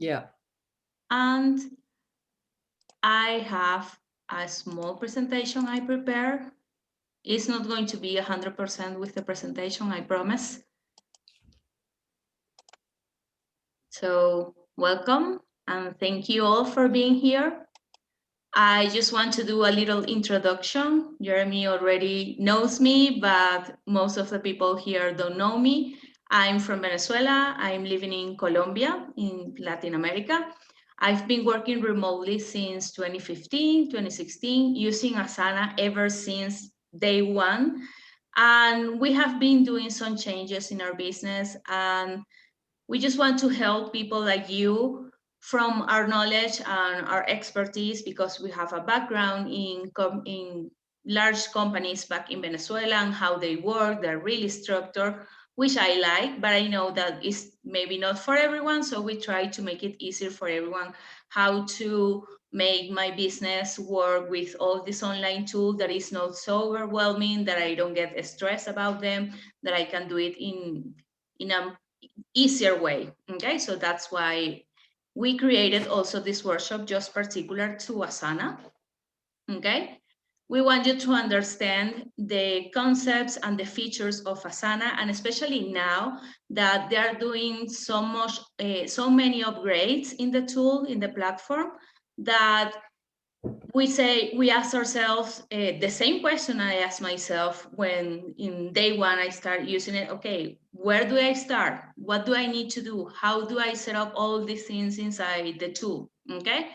Yeah. And I have a small presentation I prepare. It's not going to be 100% with the presentation, I promise. So welcome and thank you all for being here. I just want to do a little introduction. Jeremy already knows me, but most of the people here don't know me. I'm from Venezuela. I'm living in Colombia, in Latin America. I've been working remotely since 2015, 2016, using Asana ever since day one. And we have been doing some changes in our business, and we just want to help people like you from our knowledge and our expertise, because we have a background in large companies back in Venezuela and how they work. They're really structured, which I like, but I know that is maybe not for everyone. So we try to make it easier for everyone how to make my business work with all this online tool that is not so overwhelming, that I don't get stressed about them, that I can do it in a easier way. Okay, so that's why we created also this workshop just particular to Asana. Okay, we want you to understand the concepts and the features of Asana, and especially now that they are doing so many upgrades in the tool, in the platform, that we ask ourselves the same question I asked myself when in day one I start using it. Okay, where do I start? What do I need to do? How do I set up all these things inside the tool? Okay,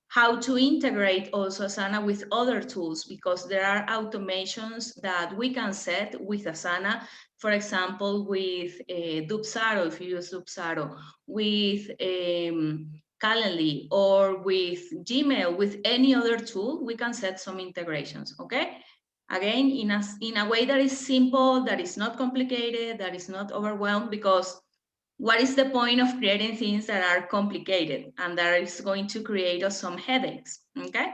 how to integrate also Asana with other tools, because there are automations that we can set with Asana. For example, with Dubsaro, if you use Dubsaro, with Calendly, or with Gmail, with any other tool, we can set some integrations, okay? Again, in a way that is simple, that is not complicated, that is not overwhelmed, because what is the point of creating things that are complicated and that is going to create us some headaches, okay?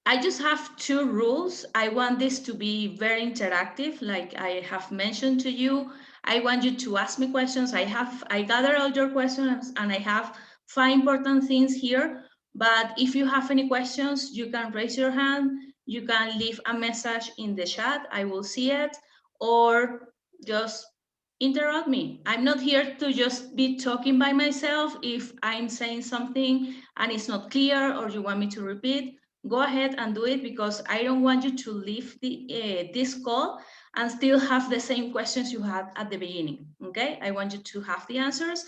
I just have two rules. I want this to be very interactive, like I have mentioned to you. I want you to ask me questions. I gather all your questions, and I have 5 important things here. But if you have any questions, you can raise your hand. You can leave a message in the chat. I will see it, or just interrupt me. I'm not here to just be talking by myself. If I'm saying something and it's not clear, or you want me to repeat, go ahead and do it, because I don't want you to leave this call and still have the same questions you had at the beginning, okay? I want you to have the answers,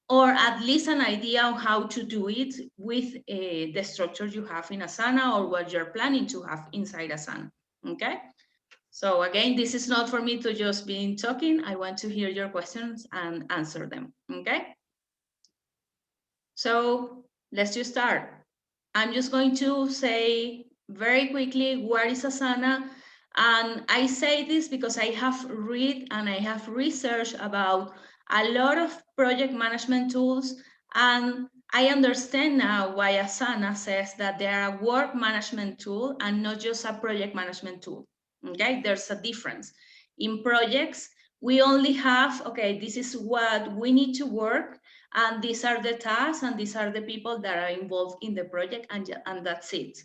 or at least an idea on how to do it with the structure you have in Asana, or what you're planning to have inside Asana, okay? So again, this is not for me to just be talking. I want to hear your questions and answer them, okay? So let's just start. I'm just going to say very quickly, what is Asana? And I say this because I have read and I have researched about a lot of project management tools, and I understand now why Asana says that they are a work management tool and not just a project management tool. Okay, there's a difference. In projects, we only have, okay, this is what we need to work, and these are the tasks, and these are the people that are involved in the project, and that's it.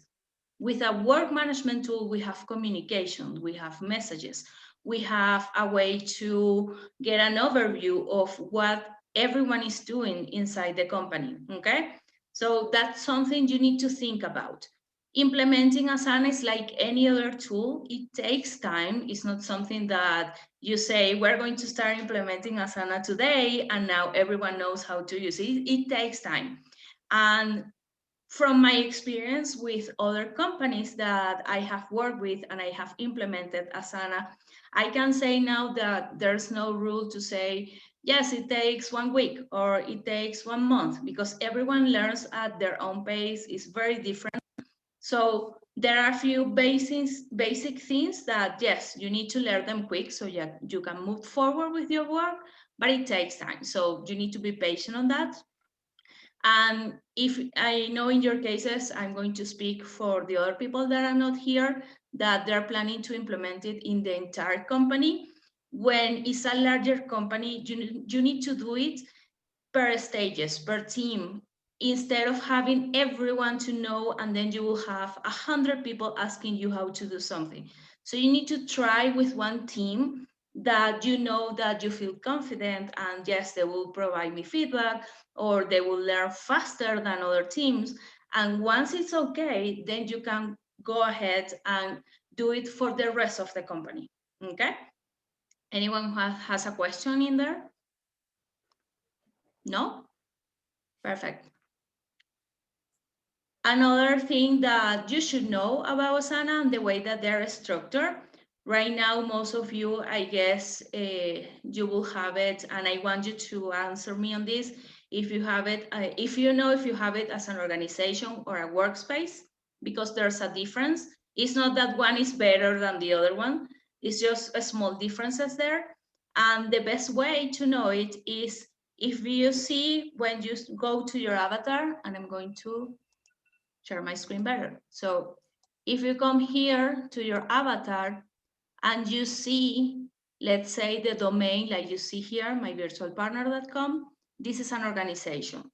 With a work management tool, we have communication, we have messages, we have a way to get an overview of what everyone is doing inside the company, okay? So that's something you need to think about. Implementing Asana is like any other tool. It takes time. It's not something that you say, we're going to start implementing Asana today, and now everyone knows how to use it. It takes time. And from my experience with other companies that I have worked with and I have implemented Asana, I can say now that there's no rule to say, yes, it takes 1 week or it takes 1 month, because everyone learns at their own pace. It's very different. So there are a few basic things that, yes, you need to learn them quick so you can move forward with your work, but it takes time. So you need to be patient on that. And if I know in your cases, I'm going to speak for the other people that are not here, that they're planning to implement it in the entire company. When it's a larger company, you need to do it per stages, per team, instead of having everyone to know, and then you will have 100 people asking you how to do something. So you need to try with one team that you know that you feel confident, and yes, they will provide me feedback, or they will learn faster than other teams. And once it's okay, then you can go ahead and do it for the rest of the company. Okay? Anyone has a question in there? No? Perfect. Another thing that you should know about Asana and the way that they're structured. Right now, most of you, I guess, you will have it, and I want you to answer me on this. If you have it, if you know if you have it as an organization or a workspace, because there's a difference. It's not that one is better than the other one. It's just a small differences there. And the best way to know it is if you see when you go to your avatar, and I'm going to share my screen better. So if you come here to your avatar and you see, let's say the domain like you see here, myvirtualpartner.com, this is an organization.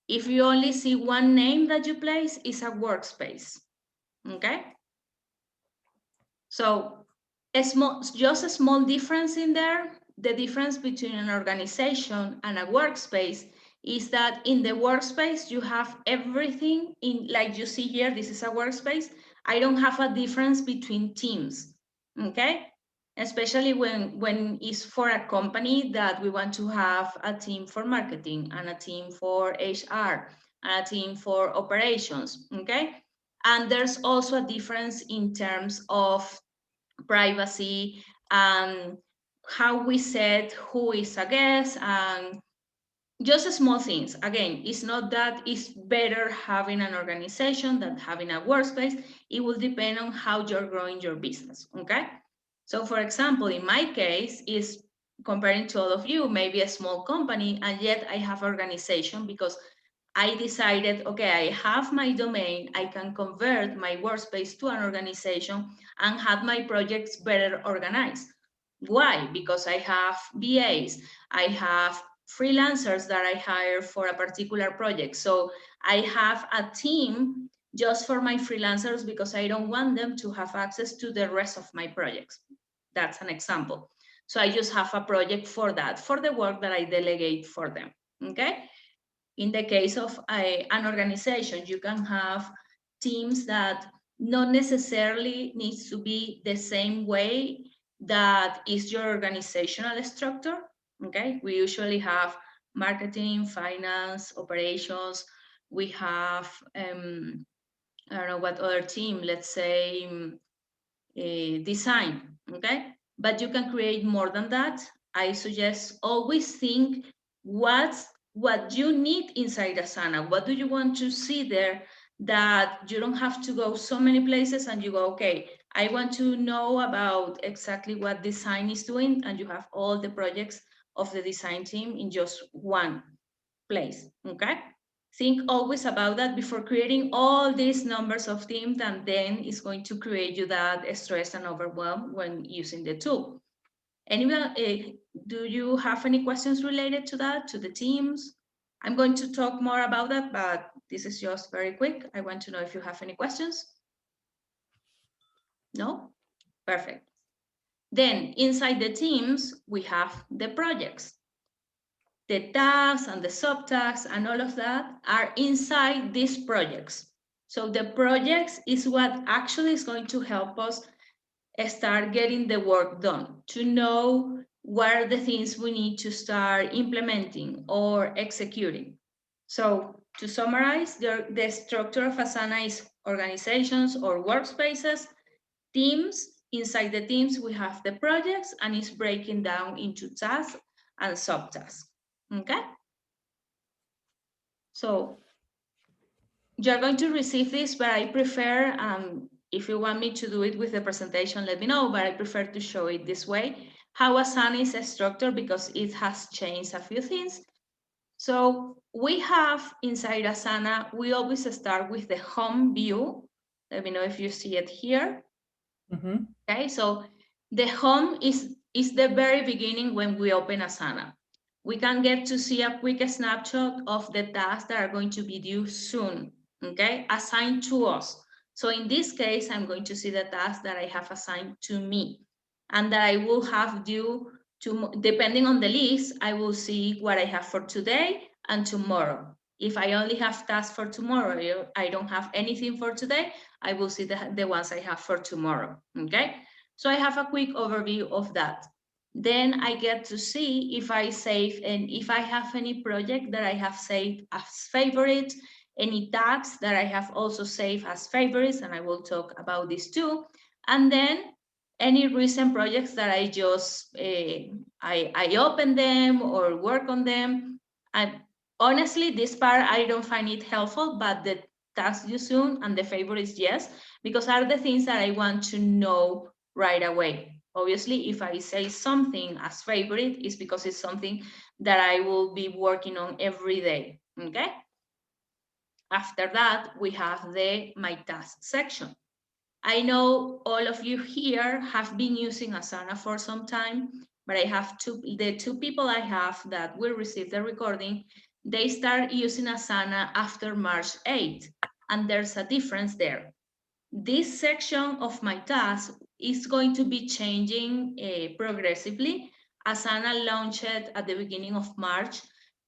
If you only see one name that you place, it's a workspace, okay? So just a small difference in there. The difference between an organization and a workspace is that in the workspace, you have everything in, like you see here, this is a workspace. I don't have a difference between teams, okay? Especially when it's for a company that we want to have a team for marketing and a team for HR and a team for operations, okay? And there's also a difference in terms of privacy and how we set who is a guest, and just small things. Again, it's not that it's better having an organization than having a workspace. It will depend on how you're growing your business, okay? So for example, in my case, is comparing to all of you, maybe a small company, and yet I have organization because I decided, okay, I have my domain, I can convert my workspace to an organization and have my projects better organized. Why? Because I have VAs, I have freelancers that I hire for a particular project. So I have a team just for my freelancers because I don't want them to have access to the rest of my projects. That's an example. So I just have a project for that, for the work that I delegate for them, okay? In the case of an organization, you can have teams that not necessarily needs to be the same way that is your organizational structure, okay? We usually have marketing, finance, operations. We have, I don't know what other team, let's say design, okay? But you can create more than that. I suggest always think what you need inside Asana. What do you want to see there that you don't have to go so many places and you go, okay, I want to know about exactly what design is doing, and you have all the projects of the design team in just one place, okay? Think always about that before creating all these numbers of teams, and then it's going to create you that stress and overwhelm when using the tool. Anyone, do you have any questions related to that, to the teams? I'm going to talk more about that, but this is just very quick. I want to know if you have any questions. No? Perfect. Then inside the teams, we have the projects. The tags and the subtags and all of that are inside these projects. So the projects is what actually is going to help us start getting the work done, to know what are the things we need to start implementing or executing. So to summarize, the structure of Asana is organizations or workspaces, teams. Inside the teams, we have the projects, and it's breaking down into tasks and subtasks. Okay? So you're going to receive this, but I prefer, if you want me to do it with the presentation, let me know, but I prefer to show it this way, how Asana is structured, because it has changed a few things. So we have inside Asana, we always start with the home view. Let me know if you see it here. Mm-hmm. Okay, so the home is the very beginning when we open Asana. we can get to see a quick snapshot of the tasks that are going to be due soon, okay, assigned to us. So in this case, I'm going to see the tasks that I have assigned to me and that I will have due to, depending on the list, I will see what I have for today and tomorrow. If I only have tasks for tomorrow, I don't have anything for today, I will see the ones I have for tomorrow, okay? So I have a quick overview of that. Then I get to see if I save and if I have any project that I have saved as favorites, any tags that I have also saved as favorites, and I will talk about this too. And then any recent projects that I just, I open them or work on them. And honestly, this part, I don't find it helpful, but the tasks you soon and the favorites, yes, because are the things that I want to know right away. Obviously, if I say something as favorite, it's because it's something that I will be working on every day, okay? After that, we have the My Task section. I know all of you here have been using Asana for some time, but I have the two people I have that will receive the recording, they start using Asana after March 8th, and there's a difference there. This section of my task is going to be changing progressively. Asana launched at the beginning of March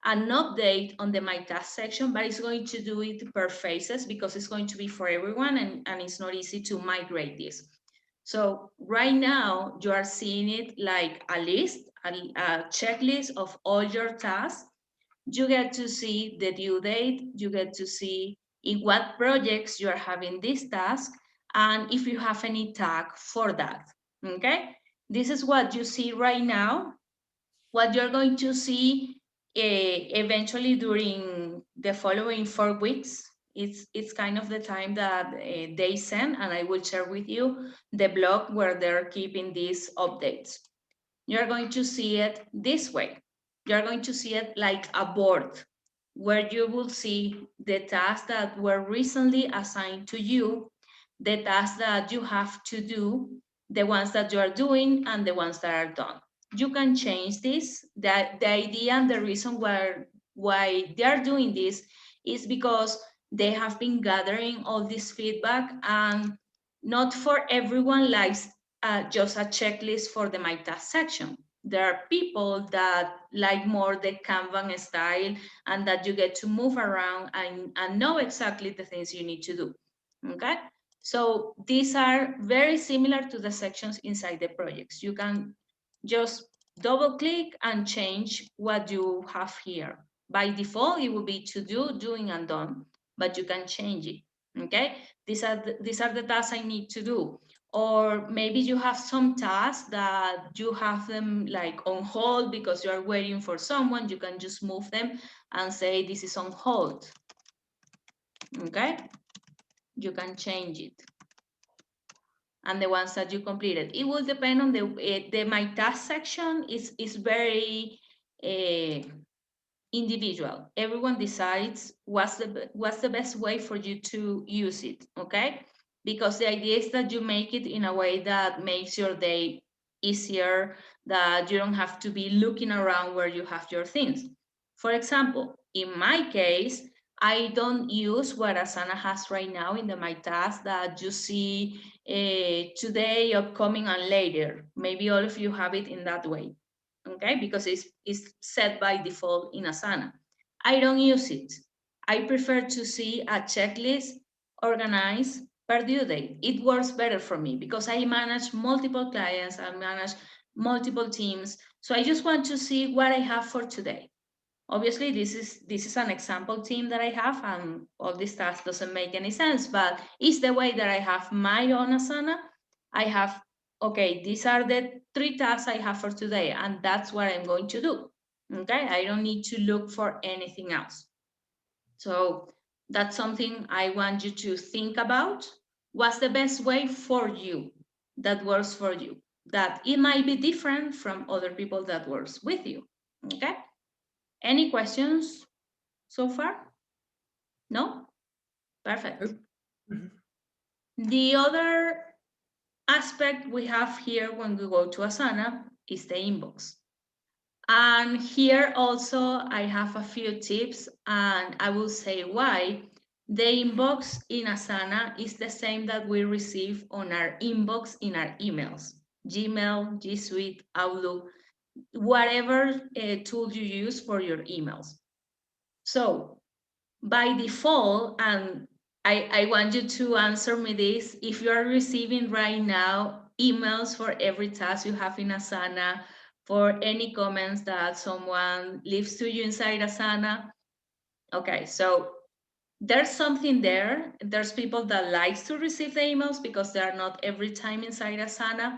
an update on the My Task section, but it's going to do it per phases because it's going to be for everyone and it's not easy to migrate this. So right now you are seeing it like a list, a checklist of all your tasks. You get to see the due date, you get to see in what projects you are having this task, and if you have any tag for that, okay? This is what you see right now. What you're going to see eventually during the following 4 weeks, it's kind of the time that they send, and I will share with you the blog where they're keeping these updates. You're going to see it this way. You're going to see it like a board where you will see the tasks that were recently assigned to you, the tasks that you have to do, the ones that you are doing, and the ones that are done. You can change this. The idea and the reason why they are doing this is because they have been gathering all this feedback, and not for everyone likes just a checklist for the My Task section. There are people that like more the Kanban style and that you get to move around and know exactly the things you need to do, okay? So these are very similar to the sections inside the projects. You can just double click and change what you have here. By default, it will be to do, doing, and done, but you can change it, okay? These are the tasks I need to do. Or maybe you have some tasks that you have them like on hold because you are waiting for someone. You can just move them and say this is on hold, okay? You can change it. And the ones that you completed, it will depend on the My Task section is very individual. Everyone decides what's the best way for you to use it, okay? Because the idea is that you make it in a way that makes your day easier, that you don't have to be looking around where you have your things. For example, in my case, I don't use what Asana has right now in the My Task that you see today, upcoming, and later. Maybe all of you have it in that way, okay? Because it's set by default in Asana. I don't use it. I prefer to see a checklist organized per due date. It works better for me because I manage multiple clients, I manage multiple teams. So I just want to see what I have for today. Obviously, this is an example team that I have, and all this task doesn't make any sense, but it's the way that I have my own Asana. I have, okay, these are the 3 tasks I have for today, and that's what I'm going to do. Okay, I don't need to look for anything else. So that's something I want you to think about. What's the best way for you that works for you? That it might be different from other people that works with you. Okay. Any questions so far? No? Perfect. The other aspect we have here when we go to Asana is the inbox. And here also I have a few tips, and I will say why. The inbox in Asana is the same that we receive on our inbox in our emails. Gmail, G Suite, Outlook, whatever tool you use for your emails. So by default, and I want you to answer me this, if you are receiving right now emails for every task you have in Asana, for any comments that someone leaves to you inside Asana, okay, so there's something there. There's people that likes to receive the emails because they are not every time inside Asana.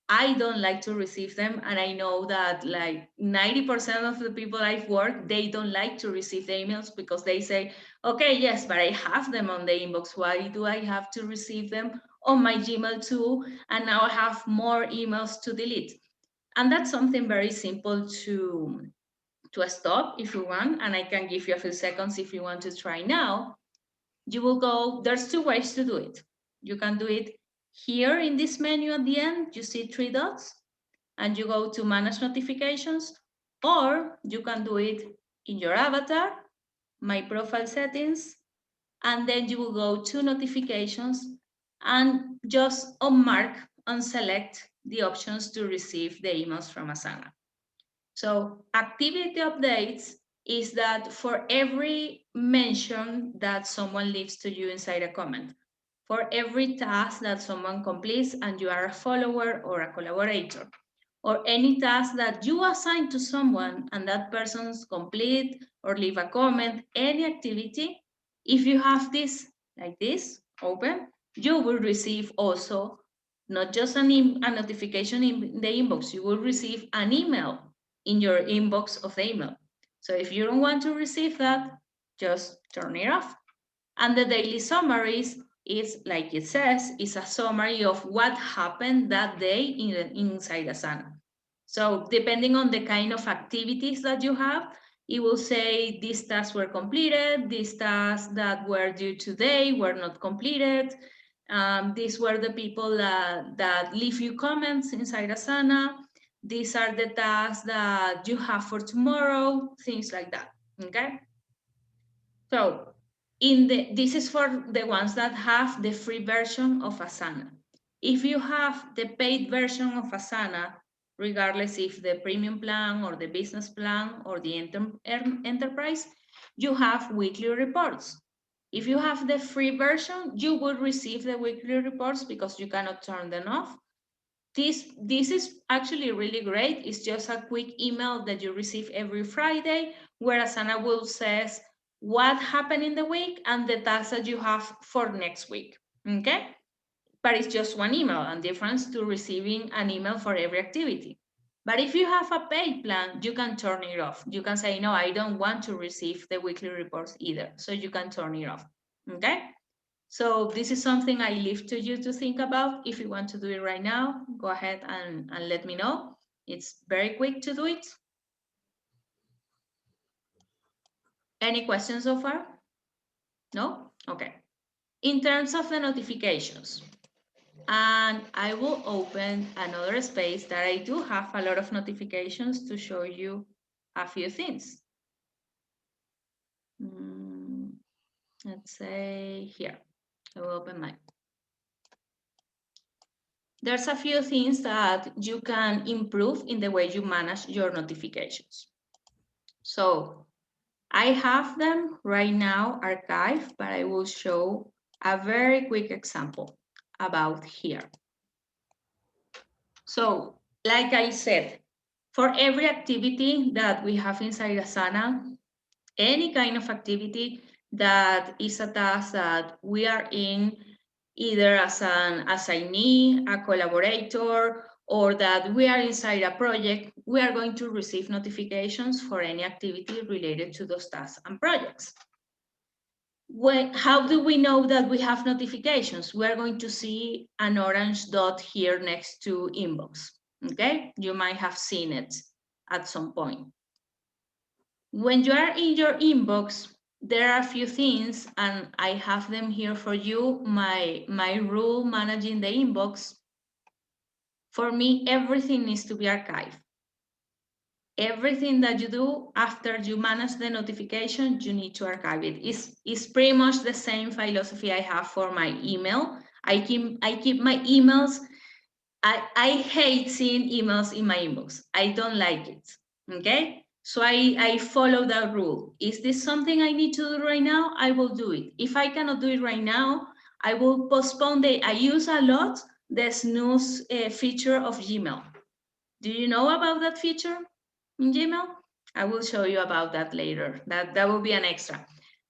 I don't like to receive them, and I know that like 90% of the people I've worked, they don't like to receive the emails because they say, okay, yes, but I have them on the inbox. Why do I have to receive them on my Gmail too? And now I have more emails to delete. And that's something very simple to stop if you want, and I can give you a few seconds if you want to try now. You will go, there's two ways to do it. You can do it here in this menu at the end, you see three dots, and you go to manage notifications, or you can do it in your avatar, my profile settings, and then you will go to notifications and just unmark and select the options to receive the emails from Asana. So activity updates is that for every mention that someone leaves to you inside a comment, for every task that someone completes and you are a follower or a collaborator, or any task that you assign to someone and that person's complete or leave a comment, any activity, if you have this like this open, you will receive also not just a notification in the inbox, you will receive an email in your inbox of the email. So if you don't want to receive that, just turn it off. And the daily summaries is, like it says, is a summary of what happened that day inside Asana. So depending on the kind of activities that you have, it will say these tasks were completed, these tasks that were due today were not completed. These were the people that leave you comments inside Asana. These are the tasks that you have for tomorrow, things like that, okay? So this is for the ones that have the free version of Asana. If you have the paid version of Asana, regardless if the premium plan or the business plan or the enterprise, you have weekly reports. If you have the free version, you will receive the weekly reports because you cannot turn them off. This is actually really great. It's just a quick email that you receive every Friday where Asana will says what happened in the week and the tasks that you have for next week, okay? But it's just one email, and difference to receiving an email for every activity. But if you have a paid plan, you can turn it off. You can say, no, I don't want to receive the weekly reports either. So you can turn it off, okay? So this is something I leave to you to think about. If you want to do it right now, go ahead and let me know. It's very quick to do it. Any questions so far? No? Okay. In terms of the notifications, and I will open another space that I do have a lot of notifications to show you a few things. Let's say here, I will open mine. There's a few things that you can improve in the way you manage your notifications. So I have them right now archived, but I will show a very quick example about here. So like I said, for every activity that we have inside Asana, any kind of activity that is a task that we are in either as an assignee, a collaborator, or that we are inside a project, we are going to receive notifications for any activity related to those tasks and projects. How do we know that we have notifications? We are going to see an orange dot here next to inbox, okay? You might have seen it at some point. When you are in your inbox, there are a few things, and I have them here for you. My rule managing the inbox, for me, everything needs to be archived. everything that you do after you manage the notification, you need to archive it. It's pretty much the same philosophy I have for my email. I keep my emails. I hate seeing emails in my inbox. I don't like it. Okay? So I follow that rule. Is this something I need to do right now? I will do it. If I cannot do it right now, I will postpone I use a lot the snooze feature of Gmail. Do you know about that feature in Gmail? I will show you about that later. That will be an extra.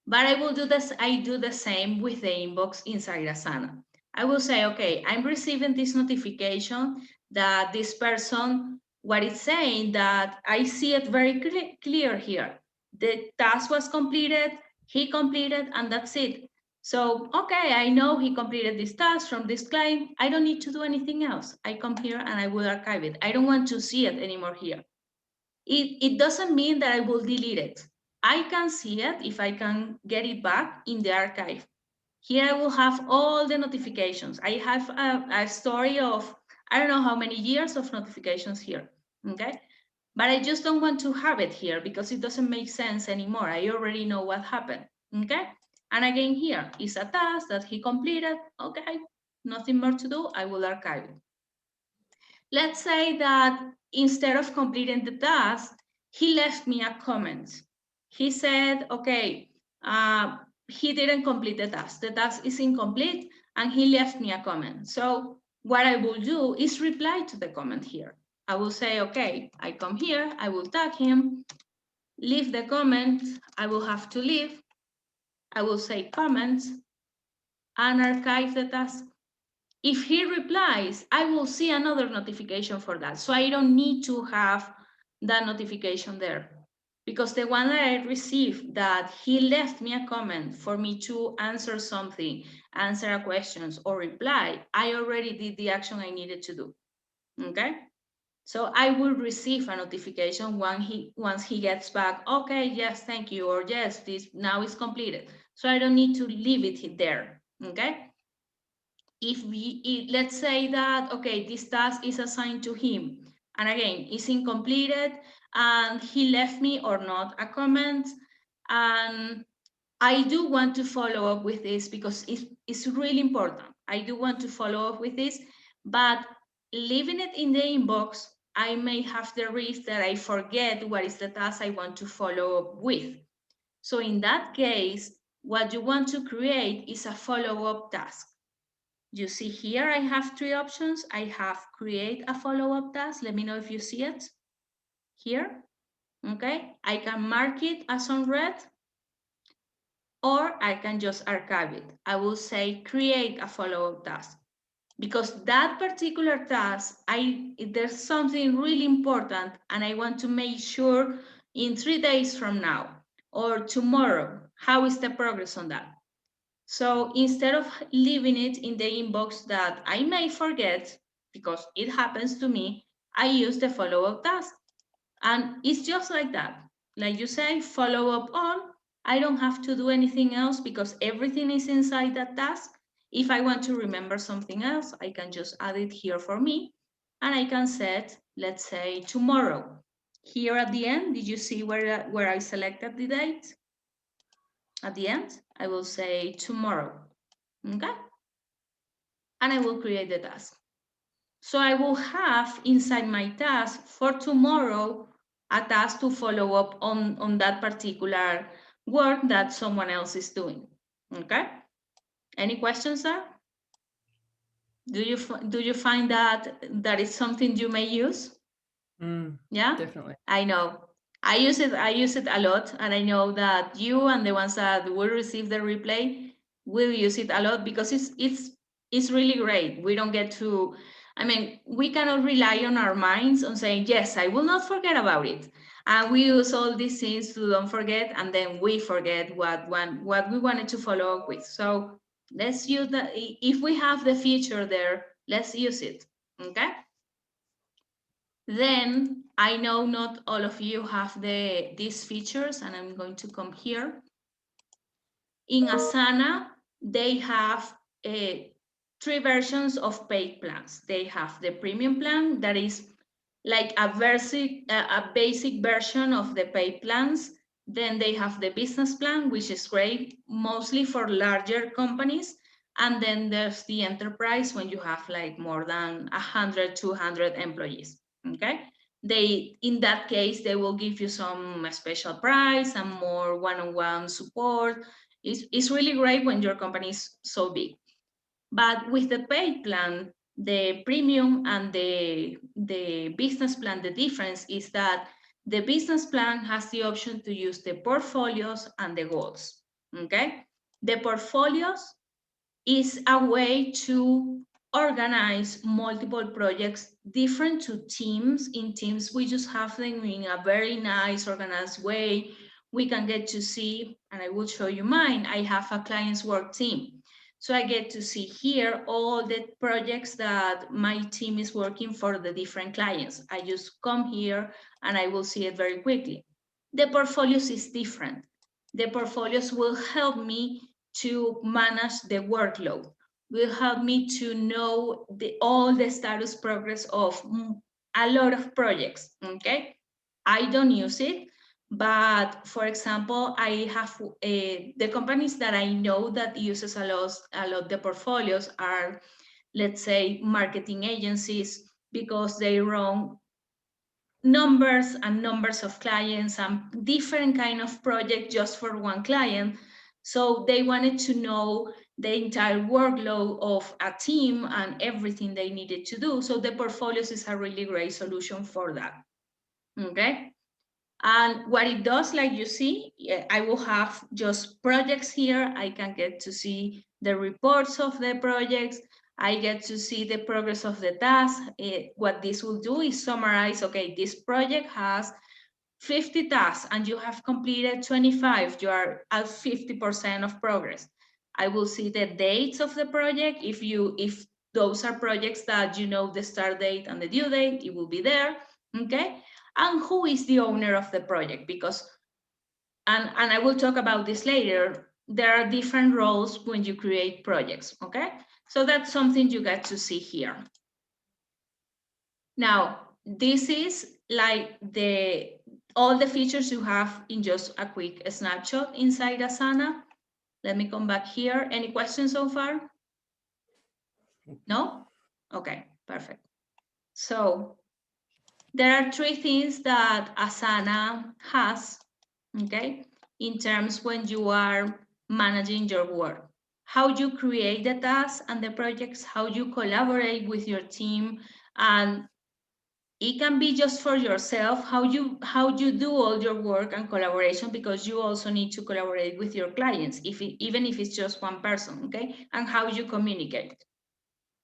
But I will do this. I do the same with the inbox inside Asana. I will say, okay, I'm receiving this notification that this person, what it's saying, that I see it very clear here. The task was completed, he completed, and that's it. So, okay, I know he completed this task from this client. I don't need to do anything else. I come here and I will archive it. I don't want to see it anymore here. It doesn't mean that I will delete it. I can see it if I can get it back in the archive. Here I will have all the notifications. I have a story of, I don't know how many years of notifications here, okay? But I just don't want to have it here because it doesn't make sense anymore. I already know what happened, okay? And again here is a task that he completed, okay? Nothing more to do, I will archive it. Let's say that instead of completing the task, he left me a comment. He said, okay, he didn't complete the task. The task is incomplete, and he left me a comment. So what I will do is reply to the comment here. I will say, okay, I come here, I will tag him, leave the comment, I will have to leave, I will say comments, and archive the task. If he replies, I will see another notification for that. So I don't need to have that notification there. Because the one that I received that he left me a comment for me to answer something, answer a question, or reply, I already did the action I needed to do. Okay? So I will receive a notification once he gets back, okay, yes, thank you, or yes, this now is completed. So I don't need to leave it there. Okay? Let's say that, okay, this task is assigned to him, and again, it's incompleted, and he left me or not a comment, and I do want to follow up with this because it's really important. I do want to follow up with this, but leaving it in the inbox, I may have the risk that I forget what is the task I want to follow up with. So in that case, what you want to create is a follow-up task. You see here, I have three options. I have create a follow-up task. Let me know if you see it here. Okay, I can mark it as on red, or I can just archive it. I will say create a follow-up task because that particular task, there's something really important and I want to make sure in 3 days from now or tomorrow, how is the progress on that? So instead of leaving it in the inbox that I may forget, because it happens to me, I use the follow-up task. And it's just like that. Like you say, follow up all. I don't have to do anything else because everything is inside that task. If I want to remember something else, I can just add it here for me. And I can set, let's say, tomorrow. Here at the end, did you see where I selected the date? At the end, I will say tomorrow. Okay? And I will create the task. So I will have inside my task for tomorrow a task to follow up on that particular work that someone else is doing. Okay? Any questions there? Do you find that is something you may use? Yeah, Definitely. I know. I use it a lot, and I know that you and the ones that will receive the replay will use it a lot because it's really great. We don't get to, I mean, we cannot rely on our minds on saying, yes, I will not forget about it. And we use all these things to don't forget, and then we forget what we wanted to follow up with. So let's use that. If we have the feature there, let's use it. Okay. Then I know not all of you have these features, and I'm going to come here. In Asana, they have three versions of paid plans. They have the premium plan that is like a basic version of the pay plans. Then they have the business plan, which is great, mostly for larger companies. And then there's the enterprise when you have like more than 100, 200 employees, okay? In that case, they will give you some special price and more one-on-one support. It's really great when your company is so big. But with the paid plan, the premium and the business plan, the difference is that the business plan has the option to use the portfolios and the goals, okay? The portfolios is a way to organize multiple projects different to teams. In teams, we just have them in a very nice, organized way. We can get to see, and I will show you mine. I have a client's work team. So I get to see here all the projects that my team is working for the different clients. I just come here and I will see it very quickly. The portfolios is different. The portfolios will help me to manage the workload, will help me to know all the status progress of a lot of projects, okay? I don't use it, but for example, I have the companies that I know that uses a lot the portfolios are, let's say, marketing agencies, because they run numbers and numbers of clients and different kind of project just for one client. So they wanted to know the entire workload of a team and everything they needed to do. So the portfolios is a really great solution for that. Okay. And what it does, like you see, I will have just projects here. I can get to see the reports of the projects. I get to see the progress of the task. What this will do is summarize, okay, this project has 50 tasks and you have completed 25. You are at 50% of progress. I will see the dates of the project. If those are projects that you know the start date and the due date, it will be there, okay? And who is the owner of the project? Because, and I will talk about this later, there are different roles when you create projects, okay? So that's something you get to see here. Now, this is like all the features you have in just a quick snapshot inside Asana. Let me come back here. Any questions so far? No? Okay, perfect. So there are three things that Asana has, okay, in terms when you are managing your work. How you create the tasks and the projects, how you collaborate with your team, and it can be just for yourself, how you do all your work and collaboration, because you also need to collaborate with your clients, even if it's just one person, okay? And how you communicate.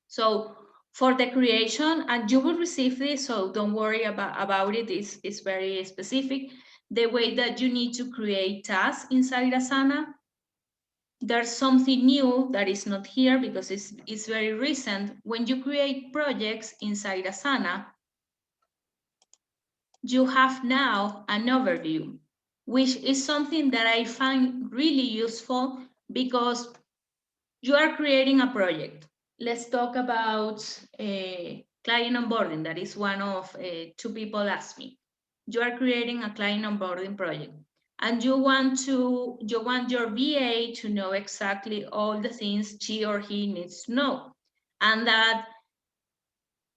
So for the creation, and you will receive this, so don't worry about it, it's very specific. The way that you need to create tasks inside Asana, there's something new that is not here because it's very recent. When you create projects inside Asana, you have now an overview, which is something that I find really useful because you are creating a project. Let's talk about client onboarding. That is one of two people asked me. You are creating a client onboarding project, and you want your VA to know exactly all the things she or he needs to know, and that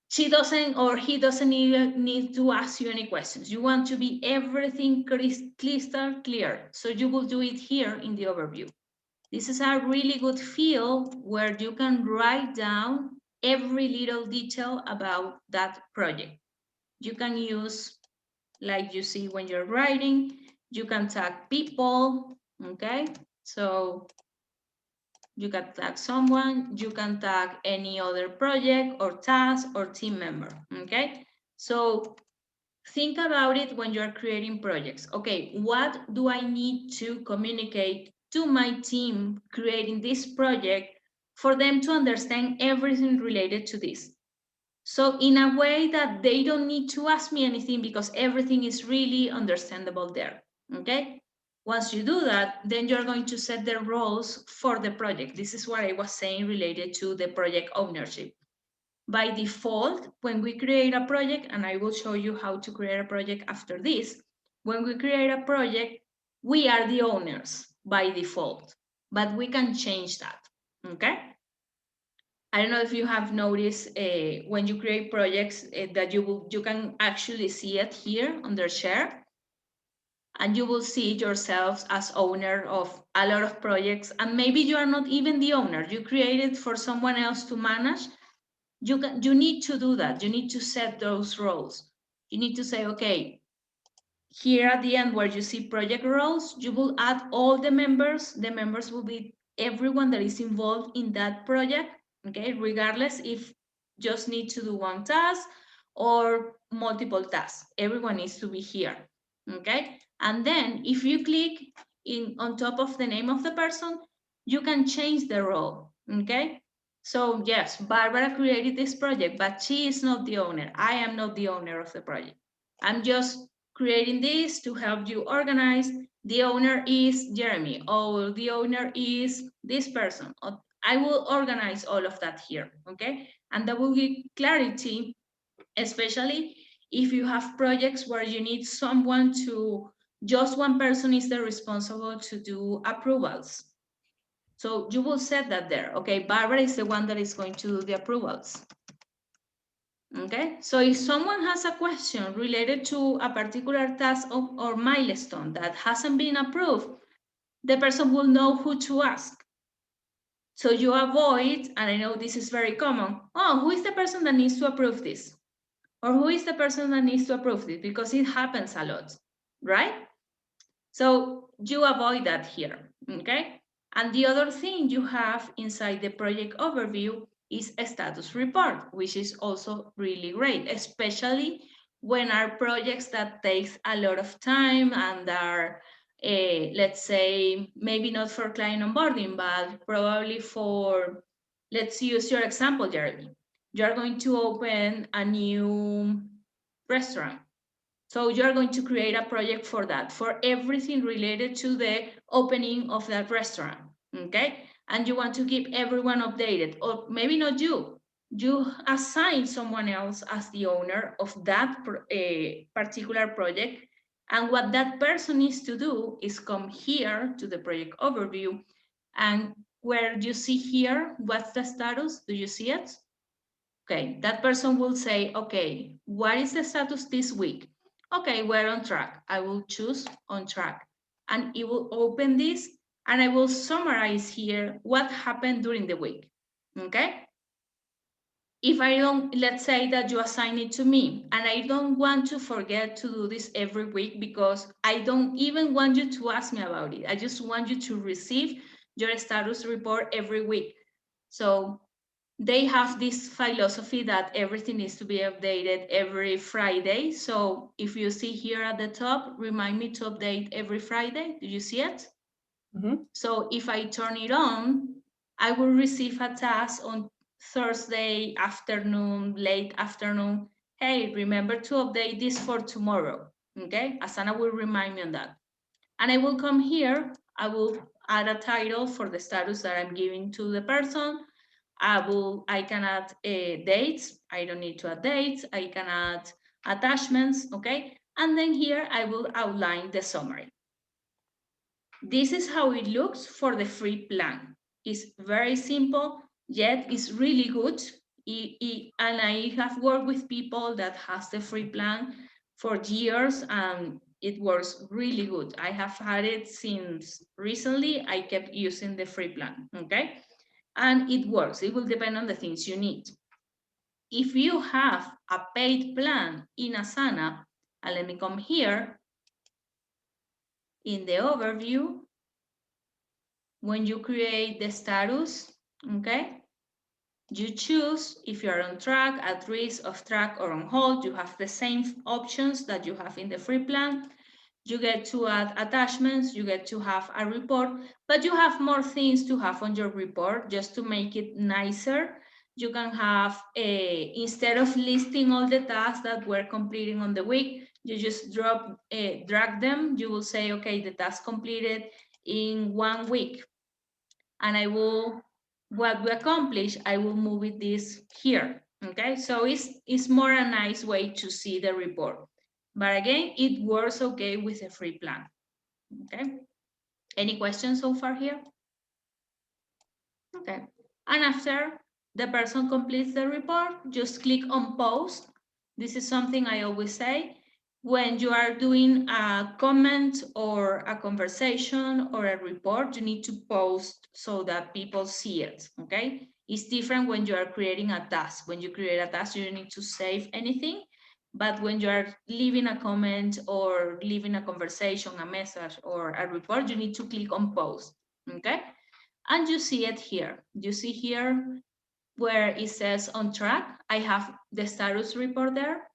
she doesn't or he doesn't need to ask you any questions. You want to be everything crystal clear. So you will do it here in the overview. This is a really good field where you can write down every little detail about that project. You can use, like you see when you're writing, you can tag people, okay? So you can tag someone, you can tag any other project or task or team member, okay? So think about it when you're creating projects. Okay, what do I need to communicate to my team creating this project for them to understand everything related to this? So in a way that they don't need to ask me anything because everything is really understandable there, okay? Once you do that, then you're going to set the roles for the project. This is what I was saying related to the project ownership. by default, when we create a project, and I will show you how to create a project after this, when we create a project, we are the owners by default, but we can change that, okay? I don't know if you have noticed when you create projects that you can actually see it here under share, and you will see yourselves as owner of a lot of projects, and maybe you are not even the owner, you created for someone else to manage. You need to do that. You need to set those roles. You need to say, okay, here at the end where you see project roles, you will add all the members. The members will be everyone that is involved in that project, okay, regardless if just need to do one task or multiple tasks. Everyone needs to be here, okay? And then if you click on top of the name of the person, you can change the role, okay? So yes, Barbara created this project, but she is not the owner. I am not the owner of the project. I'm just creating this to help you organize. The owner is Jeremy, or the owner is this person. I will organize all of that here, okay? And that will give clarity, especially if you have projects where you need someone to, just one person is the responsible to do approvals. So you will set that there, okay? Barbara is the one that is going to do the approvals. Okay, so if someone has a question related to a particular task or milestone that hasn't been approved, the person will know who to ask. So you avoid, and I know this is very common, oh, who is the person that needs to approve this? Or who is the person that needs to approve this? Because it happens a lot, right? So you avoid that here, okay? And the other thing you have inside the project overview is a status report, which is also really great, especially when our projects that takes a lot of time and are, let's say, maybe not for client onboarding, but probably for, let's use your example, Jeremy. You're going to open a new restaurant. So you're going to create a project for that, for everything related to the opening of that restaurant, okay? And you want to keep everyone updated, or maybe not you. You assign someone else as the owner of that particular project. And what that person needs to do is come here to the project overview, and where you see here, what's the status? Do you see it? Okay, that person will say, okay, what is the status this week? Okay, we're on track. I will choose on track, and it will open this, and I will summarize here what happened during the week, okay? If I don't, let's say that you assign it to me, and I don't want to forget to do this every week because I don't even want you to ask me about it. I just want you to receive your status report every week. So they have this philosophy that everything needs to be updated every Friday. So if you see here at the top, remind me to update every Friday. Do you see it? Mm-hmm. So if I turn it on, I will receive a task on Thursday afternoon, late afternoon. Hey, remember to update this for tomorrow. Okay, Asana will remind me on that. And I will come here, I will add a title for the status that I'm giving to the person. I can add dates. I don't need to add dates. I can add attachments, okay? And then here I will outline the summary. This is how it looks for the free plan. It's very simple, yet it's really good. And I have worked with people that has the free plan for years, and it works really good. I have had it since recently. I kept using the free plan, okay? And it works. It will depend on the things you need. If you have a paid plan in Asana, and let me come here, in the overview, when you create the status, okay, you choose if you're on track, at risk, off track, or on hold. You have the same options that you have in the free plan. You get to add attachments, you get to have a report, but you have more things to have on your report just to make it nicer. You can have, instead of listing all the tasks that we're completing on the week, you just drag them. You will say, okay, the task completed in 1 week. And I will, what we accomplish, I will move it this here. Okay, so it's more a nice way to see the report. But again, it works okay with a free plan. Okay, any questions so far here? Okay, and after the person completes the report, just click on post. This is something I always say. When you are doing a comment or a conversation or a report, you need to post so that people see it, okay? It's different when you are creating a task. When you create a task, you don't need to save anything. But when you are leaving a comment or leaving a conversation, a message, or a report, you need to click on post, okay? And you see it here. You see here where it says on track. I have the status report there.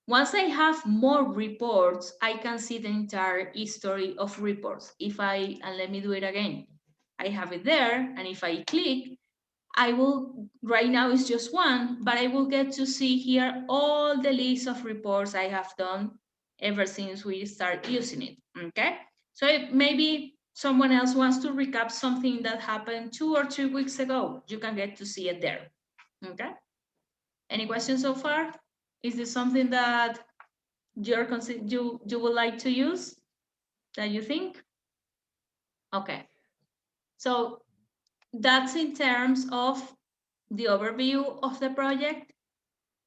Once I have more reports, I can see the entire history of reports. And let me do it again. I have it there, and if I click, I will, right now it's just one, but I will get to see here all the list of reports I have done ever since we start using it, okay? So maybe someone else wants to recap something that happened 2 or 3 weeks ago, you can get to see it there, okay? Any questions so far? Is this something that you would like to use, that you think? Okay, so that's in terms of the overview of the project.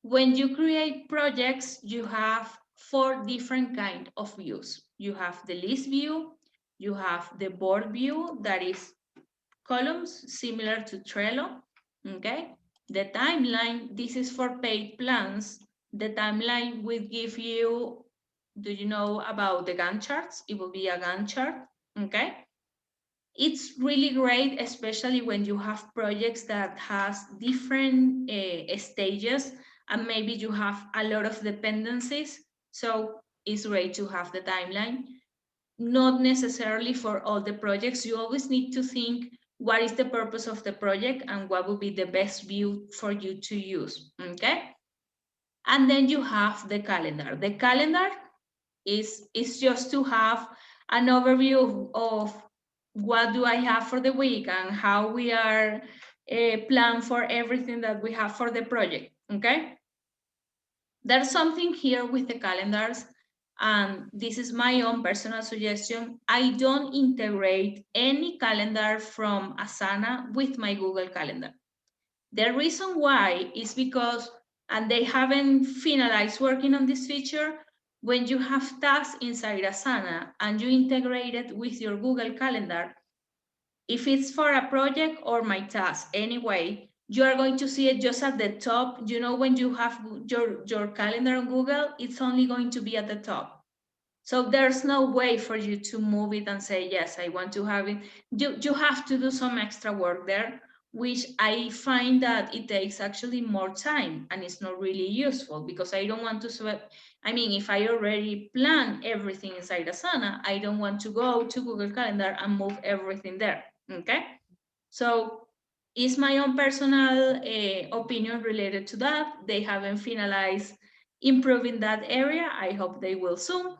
When you create projects, you have 4 different kind of views. You have the list view, you have the board view, that is columns similar to Trello, okay? The timeline, this is for paid plans. The timeline will give you, do you know about the Gantt charts? It will be a Gantt chart, okay? It's really great, especially when you have projects that has different stages and maybe you have a lot of dependencies. So it's great to have the timeline. Not necessarily for all the projects. You always need to think what is the purpose of the project and what would be the best view for you to use, okay? And then you have the calendar. The calendar is just to have an overview of what do I have for the week and how we are plan for everything that we have for the project, okay? There's something here with the calendars, and this is my own personal suggestion. I don't integrate any calendar from Asana with my Google Calendar. The reason why is because, and they haven't finalized working on this feature, when you have tasks inside Asana and you integrate it with your Google Calendar, if it's for a project or my task anyway, you are going to see it just at the top. You know, when you have your calendar on Google, it's only going to be at the top. So there's no way for you to move it and say, yes, I want to have it. You have to do some extra work there, which I find that it takes actually more time and it's not really useful because I don't want to sweat. I mean, if I already plan everything inside Asana, I don't want to go to Google Calendar and move everything there, okay? So it's my own personal opinion related to that. They haven't finalized improving that area. I hope they will soon.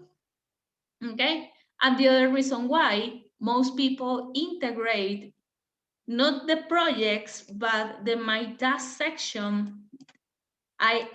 Okay, and the other reason why most people integrate not the projects but the my task section. I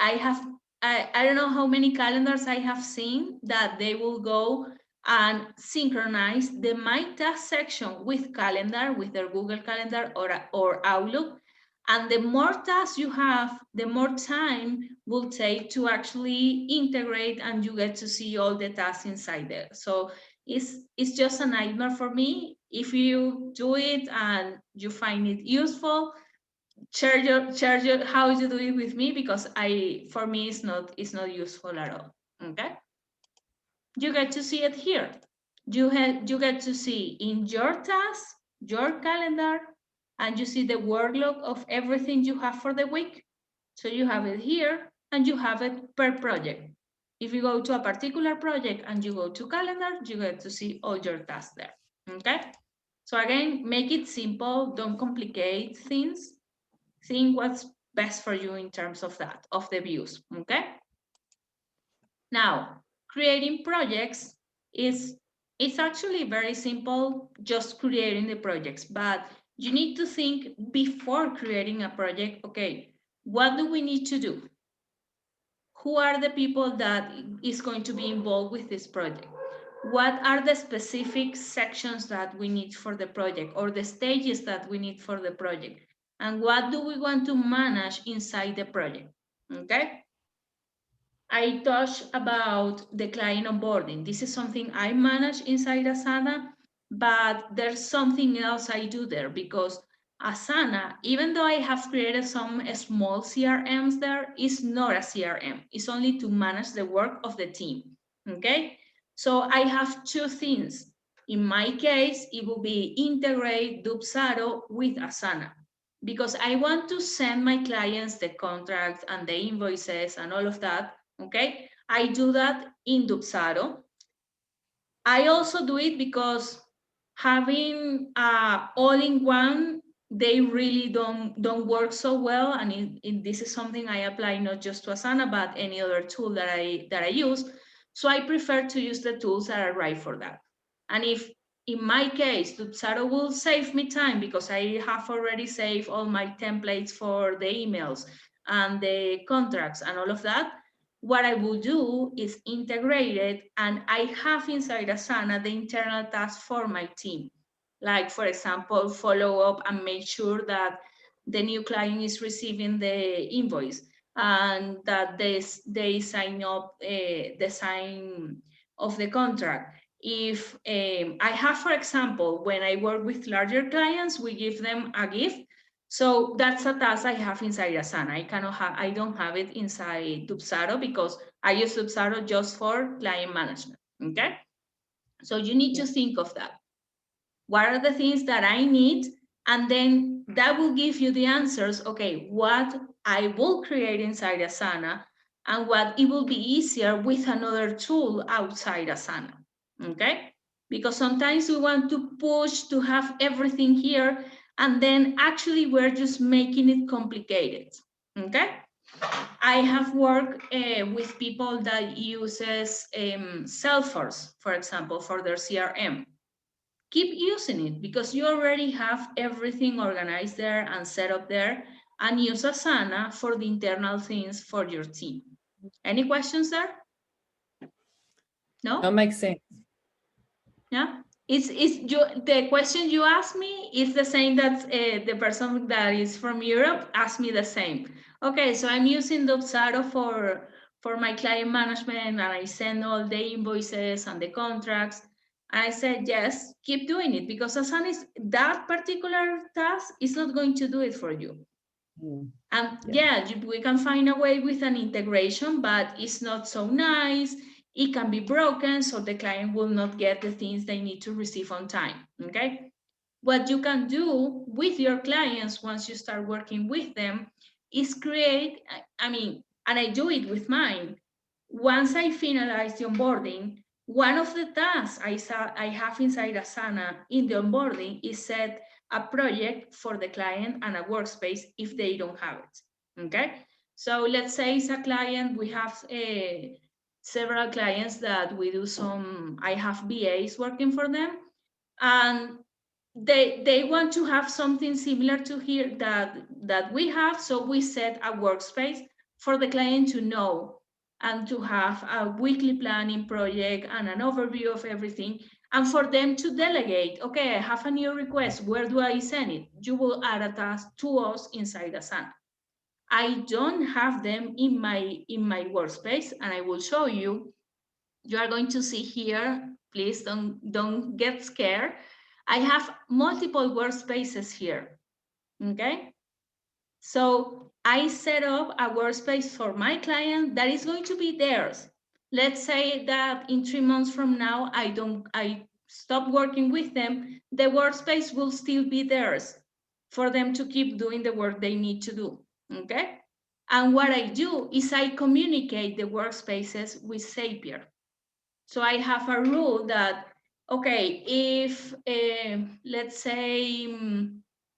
don't know how many calendars I have seen that they will go and synchronize the my task section with calendar, with their Google Calendar or Outlook. And the more tasks you have, the more time will take to actually integrate and you get to see all the tasks inside there. So it's just a nightmare for me. If you do it and you find it useful, share how you do it with me, because for me it's not useful at all. Okay, you get to see it here. You get to see in your task, your calendar, and you see the workload of everything you have for the week. So you have it here and you have it per project. If you go to a particular project and you go to calendar, you get to see all your tasks there. Okay, so again, make it simple, don't complicate things. Think what's best for you in terms of that, of the views, okay? Now, creating projects it's actually very simple, just creating the projects, but you need to think before creating a project, okay, what do we need to do? Who are the people that is going to be involved with this project? What are the specific sections that we need for the project or the stages that we need for the project? And what do we want to manage inside the project? Okay. I touched about the client onboarding. This is something I manage inside Asana, but there's something else I do there because Asana, even though I have created some small CRMs there, is not a CRM. It's only to manage the work of the team. Okay, so I have two things. In my case, it will be integrate Dubsado with Asana because I want to send my clients the contracts and the invoices and all of that. Okay, I do that in Dubsado. I also do it because having all-in-one, they really don't work so well, and this is something I apply not just to Asana but any other tool that I use. So I prefer to use the tools that are right for that. And if in my case, Dubsado will save me time because I have already saved all my templates for the emails and the contracts and all of that, what I will do is integrate it, and I have inside Asana the internal tasks for my team. Like, for example, follow up and make sure that the new client is receiving the invoice and that they sign up the sign of the contract. If I have, for example, when I work with larger clients, we give them a gift. So that's a task I have inside Asana. I don't have it inside Dubsado because I use Dubsado just for client management. Okay. So you need to think of that. What are the things that I need? And then that will give you the answers. Okay, what I will create inside Asana and what it will be easier with another tool outside Asana. Okay? Because sometimes we want to push to have everything here, and then actually we're just making it complicated. Okay? I have worked with people that uses Salesforce, for example, for their CRM. Keep using it because you already have everything organized there and set up there, and use Asana for the internal things for your team. Any questions there? No? That makes sense. Yeah. The question you asked me is the same that the person that is from Europe asked me the same. Okay, so I'm using Dubsado for my client management, and I send all the invoices and the contracts. And I said, yes, keep doing it because Asana is that particular task is not going to do it for you. And yeah, we can find a way with an integration, but it's not so nice. It can be broken, so the client will not get the things they need to receive on time. Okay. What you can do with your clients once you start working with them is create, and I do it with mine. Once I finalize the onboarding, one of the tasks I have inside Asana in the onboarding is set a project for the client and a workspace if they don't have it. Okay, so let's say it's a client, we have several clients that we do I have BAs working for them, and they want to have something similar to here that we have, so we set a workspace for the client to know and to have a weekly planning project and an overview of everything, and for them to delegate. Okay, I have a new request, where do I send it? You will add a task to us inside Asana. I don't have them in my workspace, and I will show you. You are going to see here, please don't get scared. I have multiple workspaces here. Okay, so I set up a workspace for my client that is going to be theirs. Let's say that in 3 months from now, I stop working with them, the workspace will still be theirs for them to keep doing the work they need to do. Okay, and what I do is I communicate the workspaces with Zapier. So I have a rule that, okay, if let's say,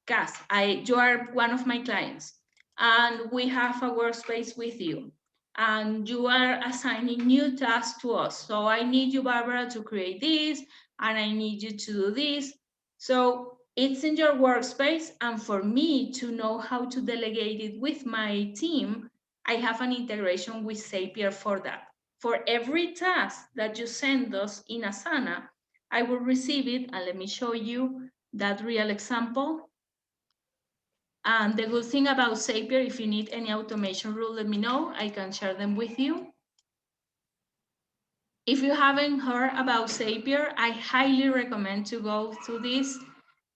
Cass, you are one of my clients, and we have a workspace with you, and you are assigning new tasks to us. So I need you, Barbara, to create this, and I need you to do this. So it's in your workspace, and for me to know how to delegate it with my team, I have an integration with Zapier for that. For every task that you send us in Asana, I will receive it, and let me show you that real example. And the good thing about Zapier, if you need any automation rule, let me know. I can share them with you. If you haven't heard about Zapier, I highly recommend to go through this.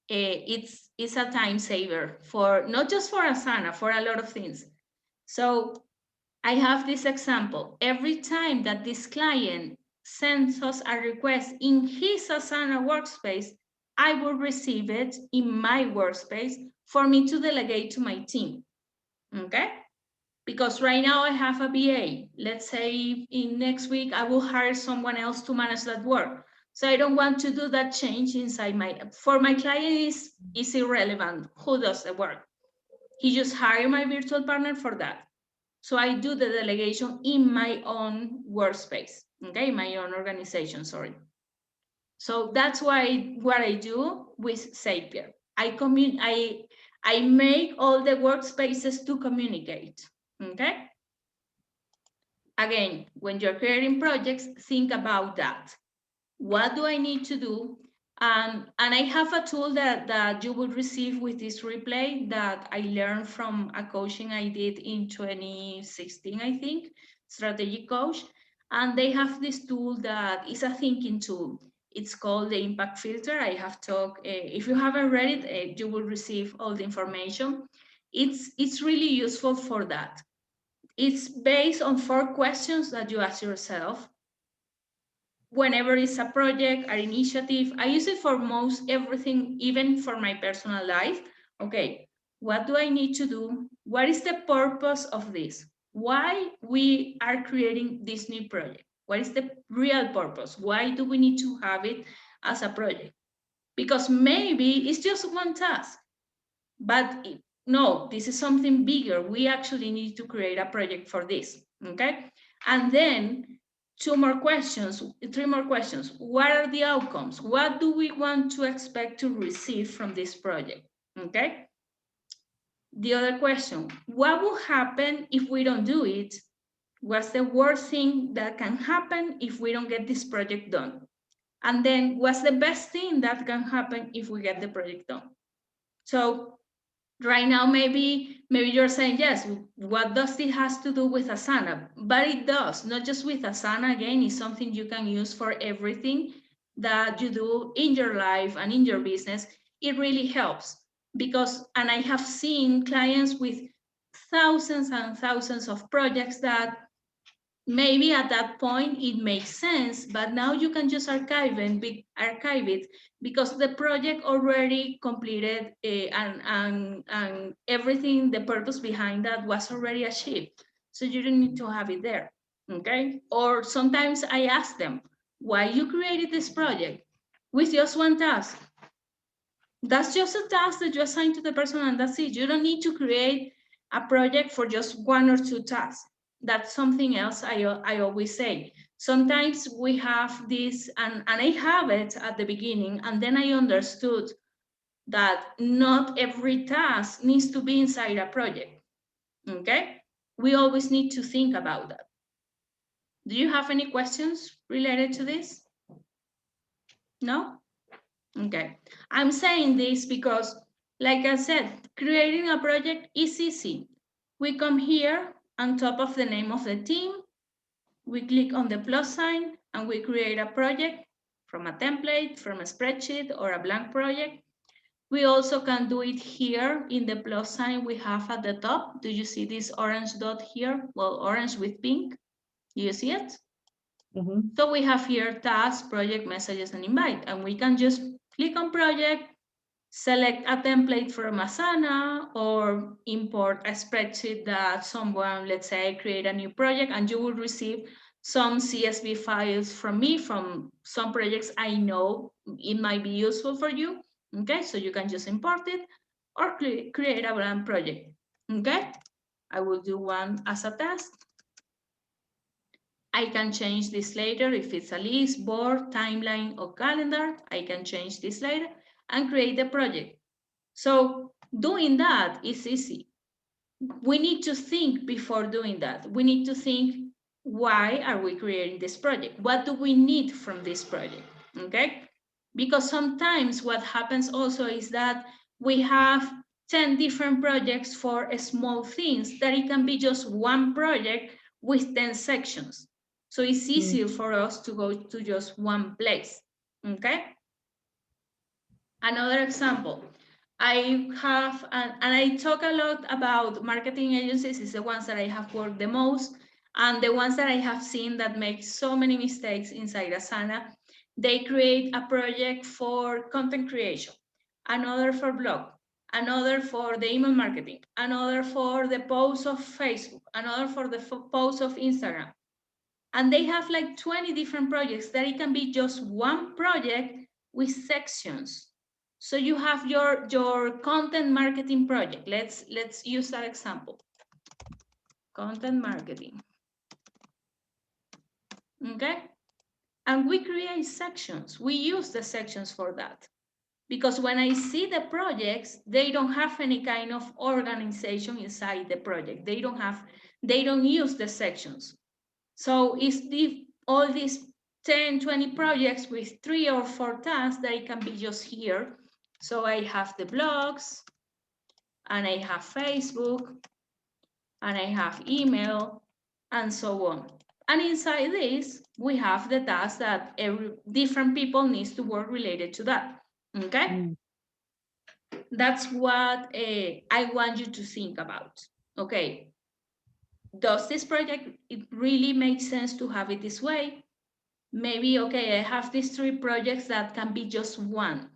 It's a time saver for not just for Asana, for a lot of things. So I have this example. Every time that this client sends us a request in his Asana workspace, I will receive it in my workspace for me to delegate to my team. Okay? Because right now I have a VA. Let's say in next week I will hire someone else to manage that work. So I don't want to do that change inside for my client is irrelevant who does the work. He just hired my virtual partner for that. So I do the delegation in my own workspace, okay, my own organization, sorry. So that's why what I do with Zapier. I make all the workspaces to communicate, okay? Again, when you're creating projects, think about that. What do I need to do? And I have a tool that you will receive with this replay that I learned from a coaching I did in 2016, I think, strategic coach. And they have this tool that is a thinking tool. It's called the impact filter. I have talked, if you haven't read it, you will receive all the information. It's really useful for that. It's based on 4 questions that you ask yourself whenever it's a project or initiative. I use it for most everything, even for my personal life. Okay, what do I need to do? What is the purpose of this? Why we are creating this new project? What is the real purpose? Why do we need to have it as a project? Because maybe it's just one task, but no, this is something bigger. We actually need to create a project for this, okay? And then 3 more questions. What are the outcomes? What do we want to expect to receive from this project, okay? The other question, what will happen if we don't do it? What's the worst thing that can happen if we don't get this project done? And then what's the best thing that can happen if we get the project done? So right now, maybe you're saying, yes, what does it has to do with Asana? But it does, not just with Asana. Again, it's something you can use for everything that you do in your life and in your business. It really helps because, and I have seen clients with thousands and thousands of projects that maybe at that point it makes sense, but now you can just archive it because the project already completed and everything, the purpose behind that was already achieved. So you don't need to have it there, okay? Or sometimes I ask them, why you created this project with just one task? That's just a task that you assign to the person and that's it. You don't need to create a project for just 1 or 2 tasks. That's something else I always say. Sometimes we have this, and I have it at the beginning, and then I understood that not every task needs to be inside a project, okay? We always need to think about that. Do you have any questions related to this? No? Okay, I'm saying this because, like I said, creating a project is easy. We come here on top of the name of the team, we click on the plus sign, and we create a project from a template, from a spreadsheet, or a blank project. We also can do it here in the plus sign we have at the top. Do you see this orange dot here? Well, orange with pink. Do you see it? So we have here tasks, project, messages, and invite, and we can just click on project, select a template from Asana, or import a spreadsheet that someone, let's say, create a new project, and you will receive some CSV files from me from some projects I know it might be useful for you. Okay, so you can just import it or create a blank project. Okay, I will do one as a test. I can change this later if it's a list, board, timeline, or calendar. I can change this later. and create the project. So doing that is easy. We need to think before doing that. We need to think, why are we creating this project? What do we need from this project? Okay? Because sometimes what happens also is that we have 10 different projects for small things that it can be just one project with 10 sections. So it's easier for us to go to just one place. Okay? Another example, I have, and I talk a lot about marketing agencies, is the ones that I have worked the most, and the ones that I have seen that make so many mistakes inside Asana. They create a project for content creation, another for blog, another for the email marketing, another for the post of Facebook, another for the post of Instagram. And they have like 20 different projects that it can be just one project with sections. So you have your content marketing project. Let's use that example. Content marketing. Okay? And we create sections. We use the sections for that. Because when I see the projects, they don't have any kind of organization inside the project. They don't use the sections. So it's all these 10, 20 projects with 3 or 4 tasks that it can be just here. So I have the blogs, and I have Facebook, and I have email, and so on. And inside this, we have the tasks that different people needs to work related to that. Okay? That's what I want you to think about. Okay. Does this project, it really makes sense to have it this way? Maybe, okay, I have these 3 projects that can be just one.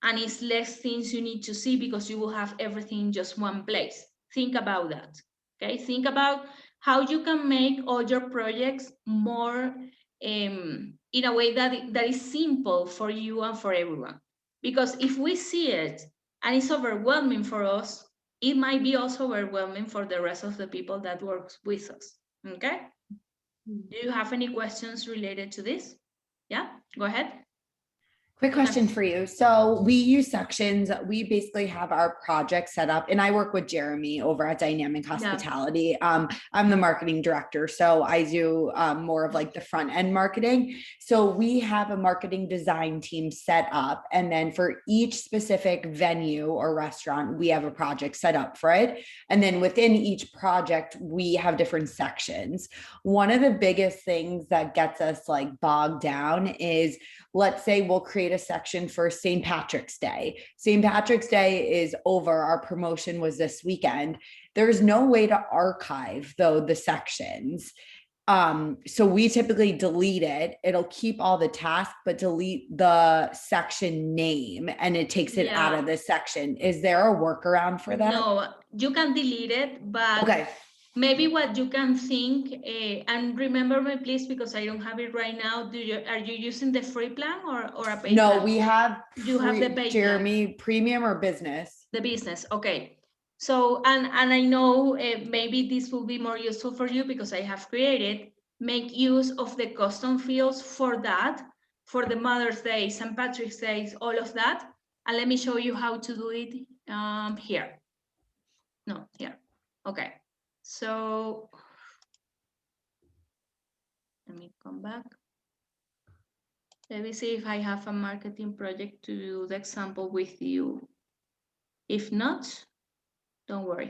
And it's less things you need to see because you will have everything in just one place. Think about that, okay? Think about how you can make all your projects more in a way that is simple for you and for everyone. Because if we see it and it's overwhelming for us, it might be also overwhelming for the rest of the people that works with us, okay? Do you have any questions related to this? Yeah, go ahead. Quick question for you. So we use sections. We basically have our project set up, and I work with Jeremy over at Dynamic Hospitality. Yeah. I'm the marketing director, so I do more of like the front end marketing. So we have a marketing design team set up, and then for each specific venue or restaurant, we have a project set up for it. And then within each project, we have different sections. One of the biggest things that gets us like bogged down is, let's say we'll create a section for St. Patrick's Day. St. Patrick's Day is over. Our promotion was this weekend. There's no way to archive though the sections. So we typically delete it. It'll keep all the tasks, but delete the section name, and it takes it out of the section. Is there a workaround for that? No, you can delete it, but okay. Maybe what you can think, and remember me please, because I don't have it right now. Are you using the free plan or a paid plan? No, we have. You have the paid Jeremy plan. Premium or business? The business. Okay. So, and I know maybe this will be more useful for you because I have created, make use of the custom fields for that, for the Mother's Day, St. Patrick's Day, all of that. And let me show you how to do it here. No, here. Okay. So let me come back. Let me see if I have a marketing project to do the example with you. If not, don't worry.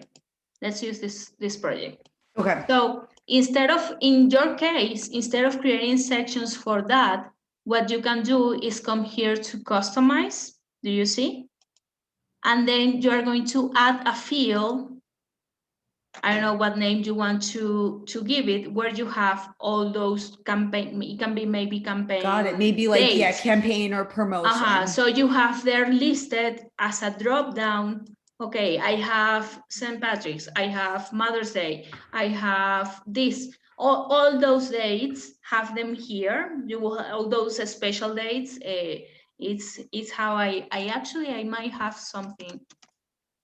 Let's use this project. Okay. So in your case, instead of creating sections for that, what you can do is come here to customize. Do you see? And then you are going to add a field. I don't know what name you want to give it, where you have all those campaign. It can be maybe campaign. Got it. Maybe like dates. Yeah, campaign or promotion. So you have there listed as a drop down. Okay, I have St. Patrick's, I have Mother's Day, I have this. All those dates, have them here. You will all those special dates. It's how I might have something.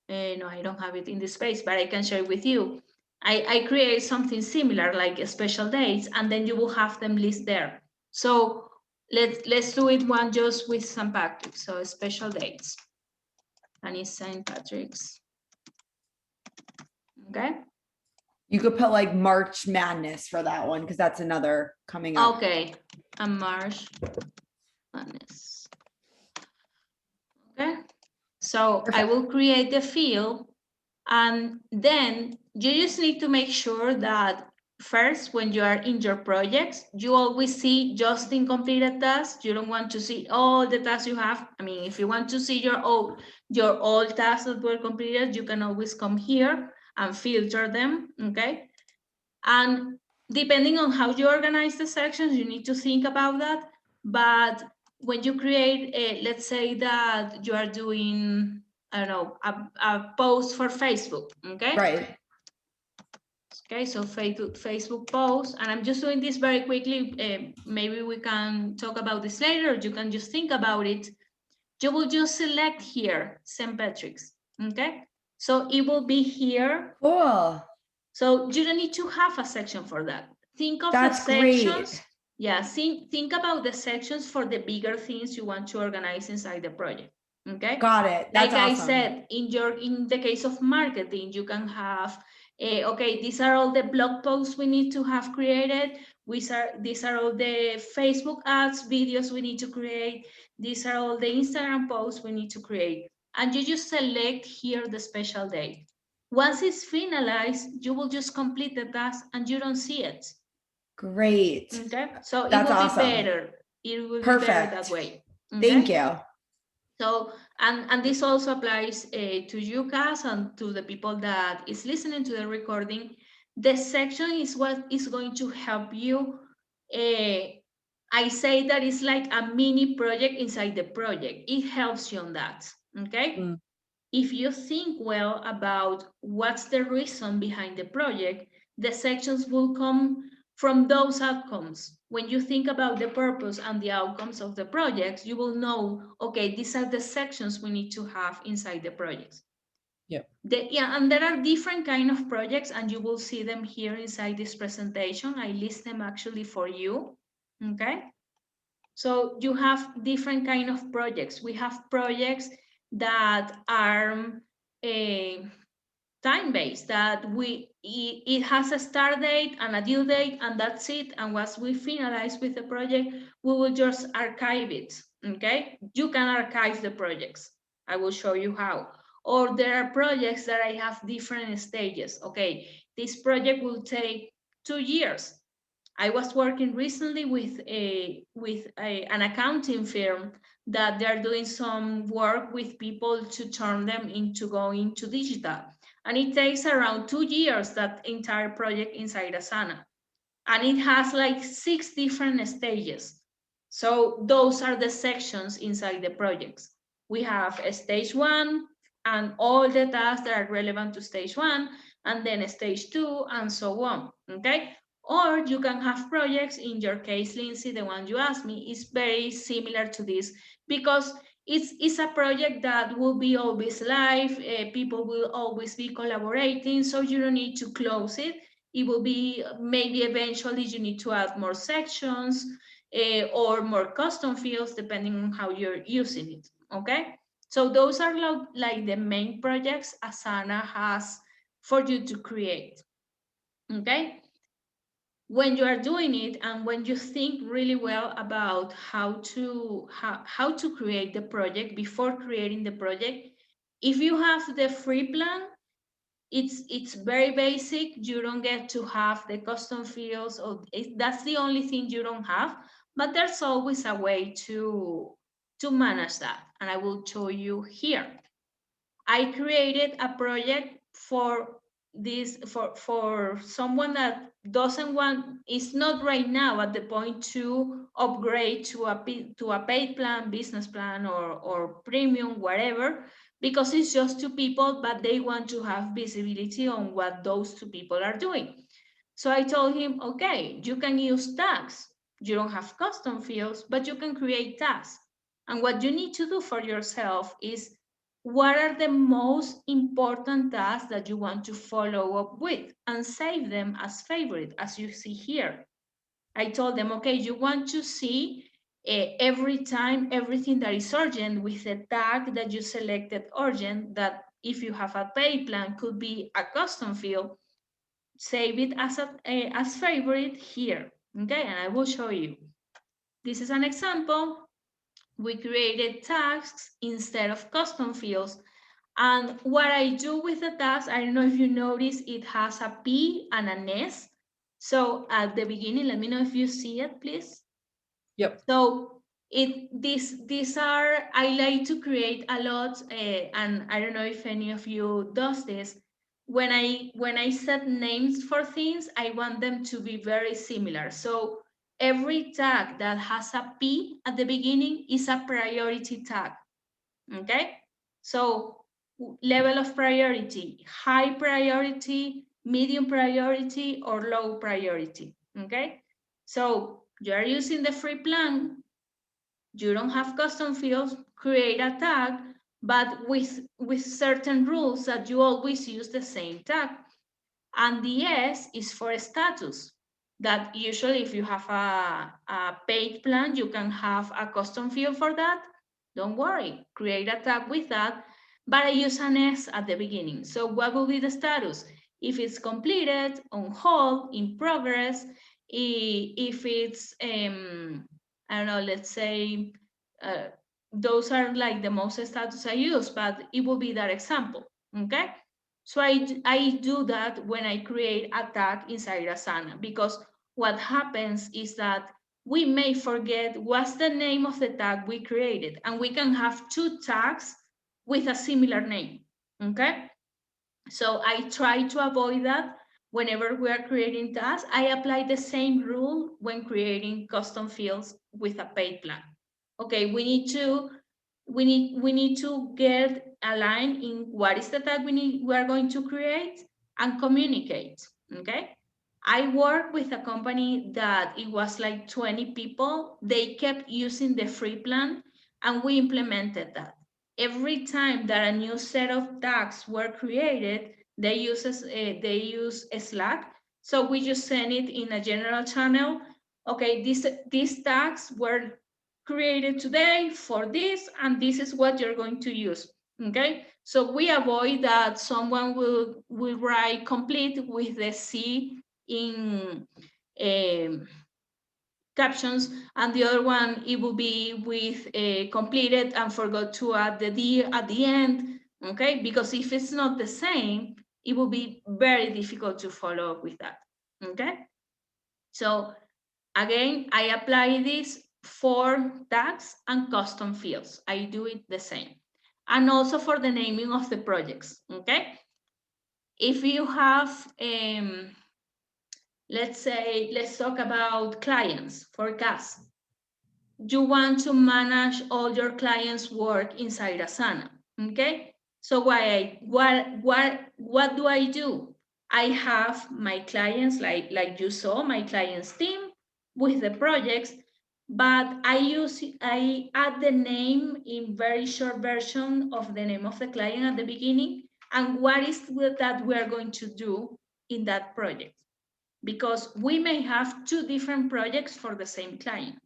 No, I don't have it in this space, but I can share with you. I create something similar, like special dates, and then you will have them list there. So let's do it one just with St. Patrick's, so special dates. And it's St. Patrick's. Okay. You could put like March Madness for that one because that's another coming up. Okay, and March Madness. Okay, so I will create the field, and then you just need to make sure that first, when you are in your projects, you always see just incompleted tasks. You don't want to see all the tasks you have. I mean, if you want to see your all tasks that were completed, you can always come here and filter them, okay? And depending on how you organize the sections, you need to think about that. But when you create, let's say that you are doing, I don't know, a post for Facebook, okay? Right. Okay, so Facebook post, and I'm just doing this very quickly. Maybe we can talk about this later. You can just think about it. You will just select here, St. Patrick's, okay? So it will be here. Cool. So you don't need to have a section for that. Think of That's the sections. Great. Yeah, think about the sections for the bigger things you want to organize inside the project. Okay. Got it. That's like awesome. I said, in the case of marketing, you can have okay, these are all the blog posts we need to have created. These are all the Facebook ads, videos we need to create. These are all the Instagram posts we need to create. And you just select here the special date. Once it's finalized, you will just complete the task and you don't see it. Great. Okay, so That's it will awesome. be better. It will Perfect. be better that way. Okay? Thank you. So, and this also applies to you guys and to the people that is listening to the recording. The section is what is going to help you. I say that it's like a mini project inside the project. It helps you on that, okay? Mm. If you think well about what's the reason behind the project, the sections will come from those outcomes. When you think about the purpose and the outcomes of the projects, you will know, okay, these are the sections we need to have inside the projects. Yeah. And there are different kind of projects, and you will see them here inside this presentation. I list them actually for you, okay? So you have different kind of projects. We have projects that are time-based, that it has a start date and a due date, and that's it. And once we finalize with the project, we will just archive it, okay? You can archive the projects. I will show you how. Or there are projects that I have different stages. Okay, this project will take 2 years. I was working recently with an accounting firm that they're doing some work with people to turn them into going to digital. And it takes around 2 years, that entire project inside Asana. And it has like 6 different stages. So those are the sections inside the projects. We have a stage 1 and all the tasks that are relevant to stage 1, and then stage 2 and so on, okay? Or you can have projects, in your case, Lindsay, the one you asked me, is very similar to this, because it's a project that will be always live, people will always be collaborating, so you don't need to close it. It will be, maybe eventually you need to add more sections or more custom fields, depending on how you're using it, okay? So those are like the main projects Asana has for you to create, okay? When you are doing it, and when you think really well about how to create the project before creating the project, if you have the free plan, it's very basic. You don't get to have the custom fields, or that's the only thing you don't have, but there's always a way to manage that, and I will show you here. I created a project for this, for someone that doesn't want, is not right now at the point to upgrade to a paid plan, business plan, or premium, whatever, because it's just 2 people, but they want to have visibility on what those 2 people are doing. So I told him, okay, you can use tags. You don't have custom fields, but you can create tags. And what you need to do for yourself is, what are the most important tasks that you want to follow up with, and save them as favorite, as you see here. I told them, okay, you want to see every time, everything that is urgent with the tag that you selected urgent, that if you have a pay plan could be a custom field, save it as favorite here, okay? And I will show you. This is an example. We created tags instead of custom fields. And what I do with the tags, I don't know if you notice, it has a P and an S. So at the beginning, let me know if you see it, please. Yep. So these are, I like to create a lot, and I don't know if any of you does this. When I set names for things, I want them to be very similar. So every tag that has a P at the beginning is a priority tag, okay? So level of priority, high priority, medium priority, or low priority, okay? So you are using the free plan, you don't have custom fields, create a tag, but with certain rules that you always use the same tag. And the S is for status, that usually if you have a paid plan, you can have a custom field for that. Don't worry, create a tag with that, but I use an S at the beginning. So what will be the status? If it's completed, on hold, in progress, if it's, I don't know, let's say, those are like the most status I use, but it will be that example, okay? So I do that when I create a tag inside Asana, because what happens is that we may forget what's the name of the tag we created, and we can have two tags with a similar name, okay? So I try to avoid that. Whenever we are creating tags, I apply the same rule when creating custom fields with a paid plan. Okay, we need to get aligned in what is the tag we are going to create and communicate, okay? I work with a company that it was like 20 people. They kept using the free plan, and we implemented that. Every time that a new set of tags were created, they use a Slack. So we just send it in a general channel. Okay, these tags were created today for this, and this is what you're going to use, okay? So we avoid that someone will write complete with the C in captions, and the other one, it will be with completed and forgot to add the D at the end, okay? Because if it's not the same, it will be very difficult to follow up with that, okay? So again, I apply this for tags and custom fields. I do it the same. And also for the naming of the projects, okay? If you have, let's talk about clients, forecast. You want to manage all your clients' work inside Asana, okay? So what do I do? I have my clients, like you saw, my clients team with the projects, but I add the name in very short version of the name of the client at the beginning, and what is that we are going to do in that project. Because we may have two different projects for the same client.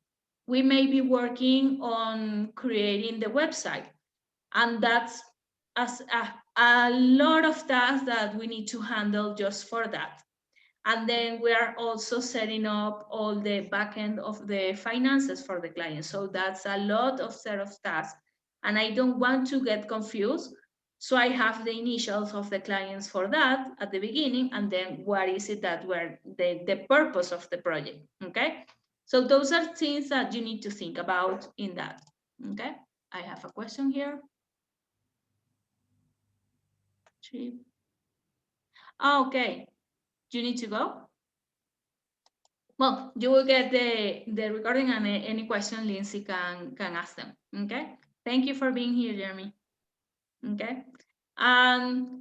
We may be working on creating the website, and that's a lot of tasks that we need to handle just for that. And then we are also setting up all the backend of the finances for the client. So that's a lot of set of tasks. And I don't want to get confused. So I have the initials of the clients for that at the beginning, and then what is it that we're the purpose of the project, okay? So those are things that you need to think about in that, okay? I have a question here. Okay, you need to go? Well, you will get the recording, and any question Lindsay can ask them, okay? Thank you for being here, Jeremy, okay? I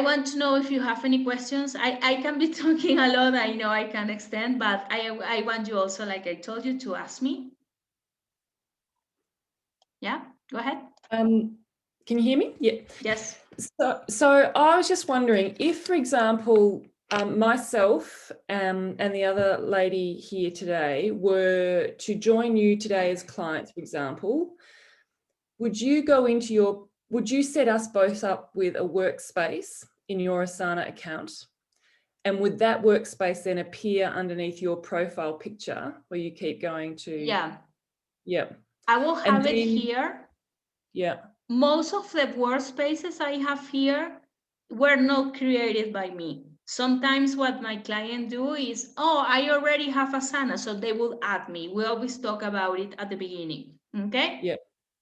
want to know if you have any questions. I can be talking a lot, I know I can extend, but I want you also, like I told you, to ask me. Yeah, go ahead. Can you hear me? Yeah. Yes. So I was just wondering if, for example, Myself and the other lady here today were to join you today as clients, for example. Would you set us both up with a workspace in your Asana account? And would that workspace then appear underneath your profile picture where you keep going to? Yeah. Yeah. I will have it here. Yeah. Most of the workspaces I have here were not created by me. Sometimes what my client do is, oh, I already have Asana, so they will add me. We always talk about it at the beginning, okay? Yeah.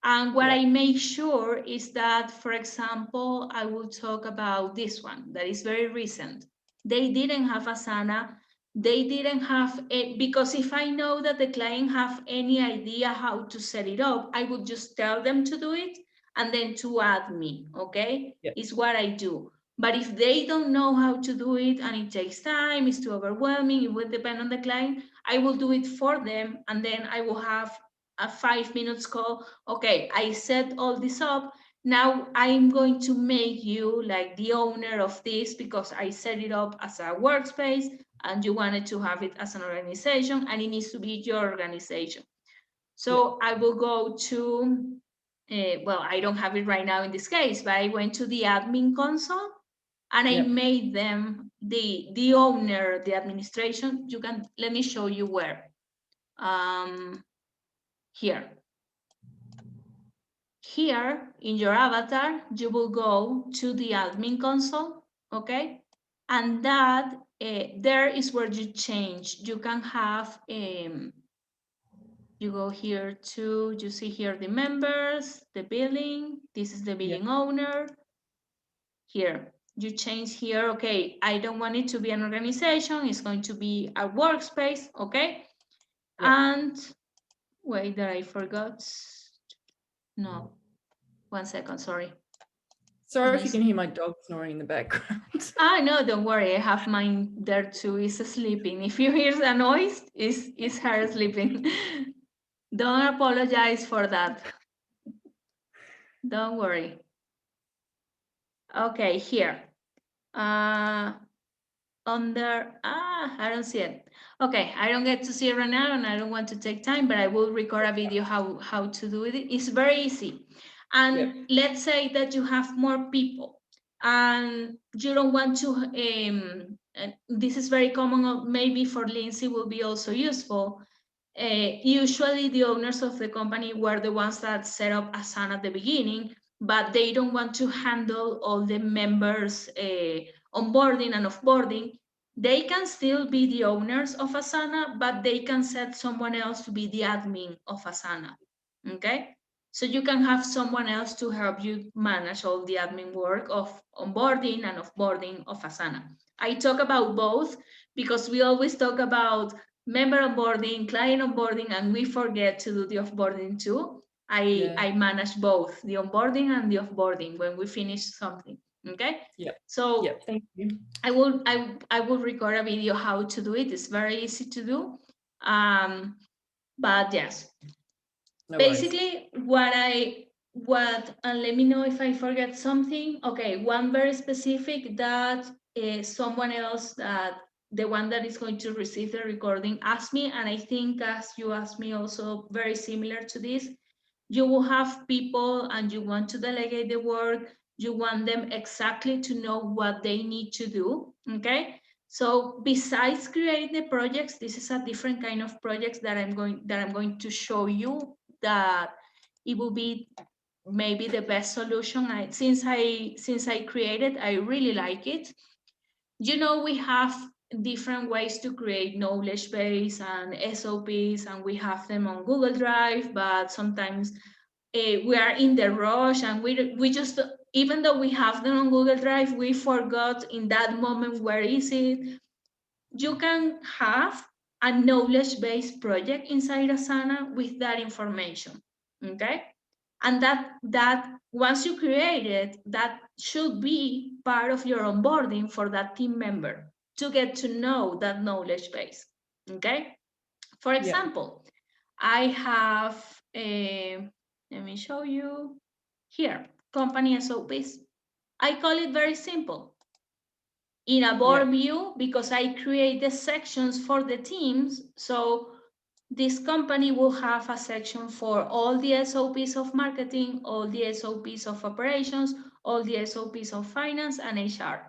And what I make sure is that, for example, I will talk about this one that is very recent. They didn't have Asana. They didn't have it, because if I know that the client have any idea how to set it up, I would just tell them to do it and then to add me, okay? Is what I do. But if they don't know how to do it and it takes time, it's too overwhelming, it will depend on the client, I will do it for them, and then I will have a 5 minutes call. Okay, I set all this up. Now I'm going to make you like the owner of this because I set it up as a workspace and you wanted to have it as an organization and it needs to be your organization. So I will go to, well, I don't have it right now in this case, but I went to the admin console and I made them the owner, the administration. You can, let me show you where. Here. Here in your avatar, you will go to the admin console, okay? And that there is where you change. You can have, you go here to, you see here the members, the billing, this is the billing owner. Here, you change here, okay, I don't want it to be an organization, it's going to be a workspace, okay? And wait, that I forgot. No, 1 second, sorry. Sorry if you can hear my dog snoring in the background. No, don't worry. I have mine there too. Is sleeping. If you hear the noise, it's her sleeping. Don't apologize for that. Don't worry. Okay, here. Under, I don't see it. Okay, I don't get to see it right now and I don't want to take time, but I will record a video how to do it. It's very easy. And let's say that you have more people and you don't want to, and this is very common, maybe for Lindsay will be also useful. Usually the owners of the company were the ones that set up Asana at the beginning, but they don't want to handle all the members onboarding and offboarding. They can still be the owners of Asana, but they can set someone else to be the admin of Asana, okay? So you can have someone else to help you manage all the admin work of onboarding and offboarding of Asana. I talk about both because we always talk about member onboarding, client onboarding, and we forget to do the offboarding too. I manage both the onboarding and the offboarding when we finish something. Okay. So thank you. I will record a video how to do it. It's very easy to do. But yes. No basically worries. And let me know if I forget something. Okay, one very specific that someone else that the one that is going to receive the recording asked me, and I think as you asked me also very similar to this, you will have people and you want to delegate the work, you want them exactly to know what they need to do, okay? So besides creating the projects, this is a different kind of projects that I'm going to show you that it will be maybe the best solution. Since I created, I really like it. You know, we have different ways to create knowledge base and SOPs, and we have them on Google Drive, but sometimes we are in the rush and we just, even though we have them on Google Drive, we forgot in that moment where is it. You can have a knowledge-based project inside Asana with that information, okay? And that once you create it, that should be part of your onboarding for that team member to get to know that knowledge base, okay? For example, I have, let me show you here, company SOPs. I call it very simple. in a board view, because I create the sections for the teams. So this company will have a section for all the SOPs of marketing, all the SOPs of operations, all the SOPs of finance and HR.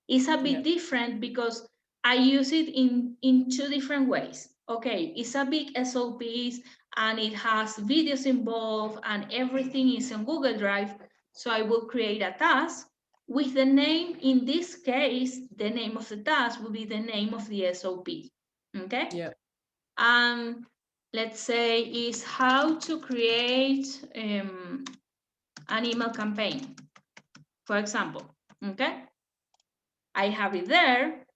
It's a bit different because I use it in 2 different ways. Okay, it's a big SOPs and it has videos involved and everything is in Google Drive. So I will create a task with the name. In this case, the name of the task will be the name of the SOP. Okay. Yeah. Let's say is how to create an email campaign, for example. Okay. I have it there.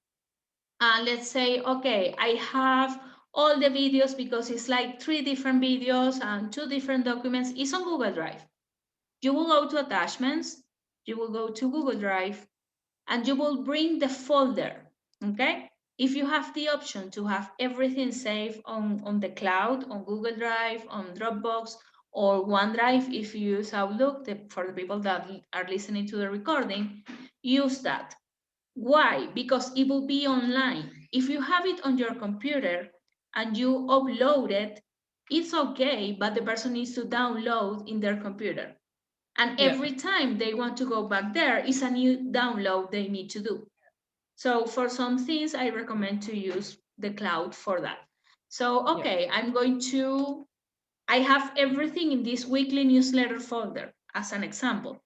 And let's say, okay, I have all the videos because it's like 3 different videos and 2 different documents. It's on Google Drive. You will go to attachments, you will go to Google Drive, and you will bring the folder, okay? If you have the option to have everything saved on the cloud, on Google Drive, on Dropbox, or OneDrive, if you use Outlook, for the people that are listening to the recording, use that. Why? Because it will be online. If you have it on your computer and you upload it, it's okay, but the person needs to download in their computer. And every time they want to go back there, it's a new download they need to do. So for some things, I recommend to use the cloud for that. So, okay, I have everything in this weekly newsletter folder as an example.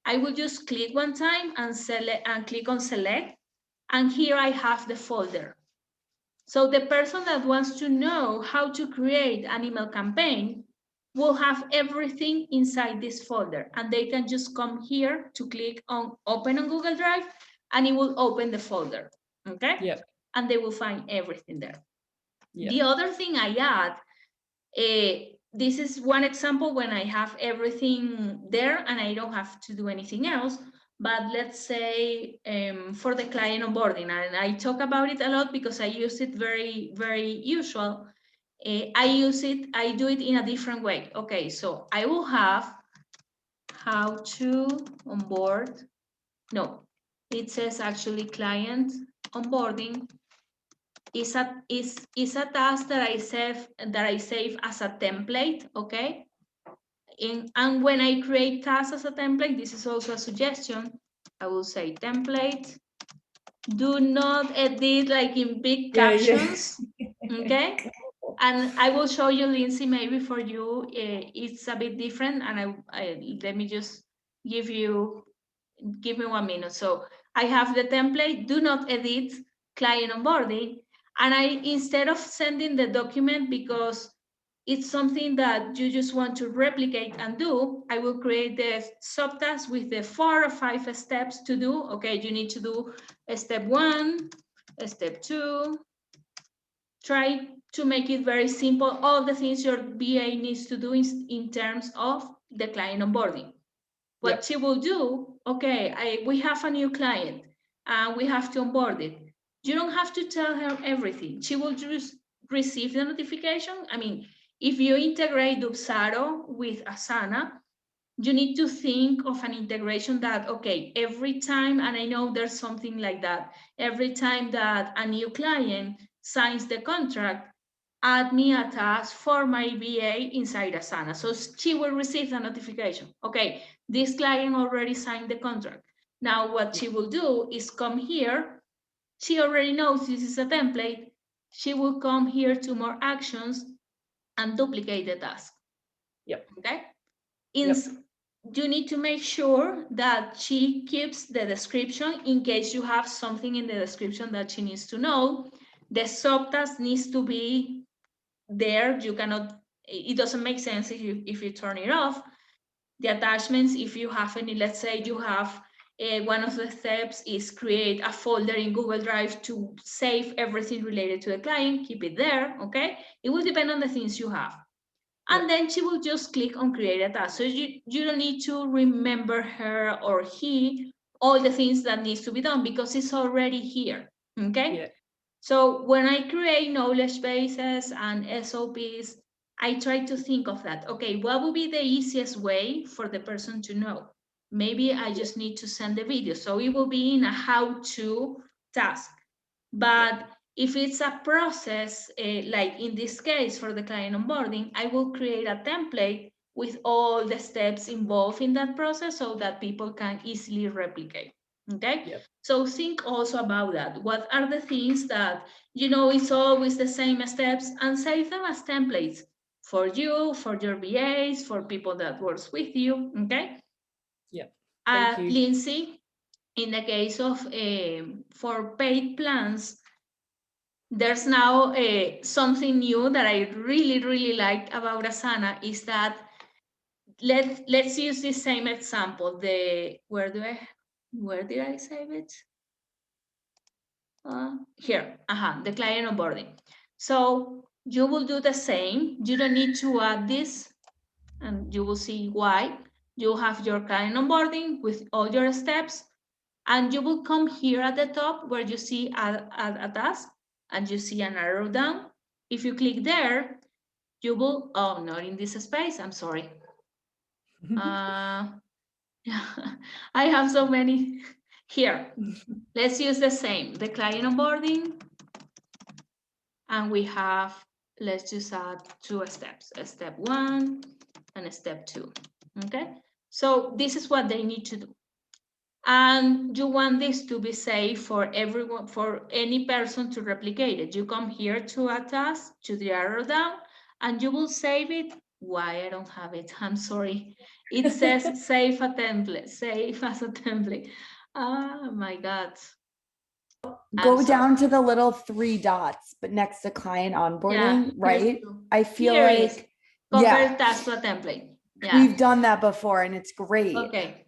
I will just click one time and select and click on select. And here I have the folder. So the person that wants to know how to create an email campaign will have everything inside this folder. And they can just come here to click on open on Google Drive and it will open the folder. Okay? Yep. And they will find everything there. Yep. The other thing I add, this is one example when I have everything there and I don't have to do anything else. But let's say for the client onboarding, and I talk about it a lot because I use it very, very usual. I do it in a different way. Okay, so I will have how to onboard. No, it says actually client onboarding is a task that I save as a template, okay? And when I create tasks as a template, this is also a suggestion. I will say template. Do not edit like in big captions, okay? And I will show you, Lindsay, maybe for you, it's a bit different. And let me just give me 1 minute. So I have the template, do not edit, client onboarding. And instead of sending the document because it's something that you just want to replicate and do, I will create the subtask with the 4 or 5 steps to do. Okay, you need to do step 1, step 2. Try to make it very simple. All the things your BA needs to do in terms of the client onboarding. What she will do, okay, we have a new client and we have to onboard it. You don't have to tell her everything. She will just receive the notification. I mean, if you integrate Dubsado with Asana, you need to think of an integration that, okay, every time, and I know there's something like that, every time that a new client signs the contract, add me a task for my VA inside Asana. So she will receive the notification. Okay, this client already signed the contract. Now what she will do is come here. She already knows this is a template. She will come here to more actions and duplicate the task. Yep. Okay. You need to make sure that she keeps the description in case you have something in the description that she needs to know. The subtask needs to be there. You cannot, it doesn't make sense if you turn it off. The attachments, if you have any, let's say you have one of the steps is create a folder in Google Drive to save everything related to the client, keep it there, okay? It will depend on the things you have. And then she will just click on create a task. So you don't need to remember her or he all the things that needs to be done because it's already here, okay? Yeah. So when I create knowledge bases and SOPs, I try to think of that. Okay, what would be the easiest way for the person to know? Maybe I just need to send the video. So it will be in a how-to task. But if it's a process, like in this case for the client onboarding, I will create a template with all the steps involved in that process so that people can easily replicate. Okay. Yep. So think also about that. What are the things that, you know, it's always the same steps, and save them as templates for you, for your VAs, for people that works with you. Okay. Yep. Thank you. Lindsay, in the case of for paid plans, there's now something new that I really liked about Asana is that let's use this same example. Where did I save it? Here, the client onboarding. So you will do the same. You don't need to add this, and you will see why. You have your client onboarding with all your steps, and you will come here at the top where you see a task, and you see an arrow down. If you click there, you will, oh, not in this space, I'm sorry. I have so many here. Let's use the same, the client onboarding. And we have, let's just add 2 steps, a step 1 and a step 2, okay? So this is what they need to do. And you want this to be safe for everyone, for any person to replicate it. You come here to a task, to the arrow down, and you will save it. Why I don't have it? I'm sorry. It says save a template, save as a template. Oh my God. Go down to the little 3 dots, but next to client onboarding, right? I feel like convert task to a template. Yeah. We've done that before and it's great. Okay.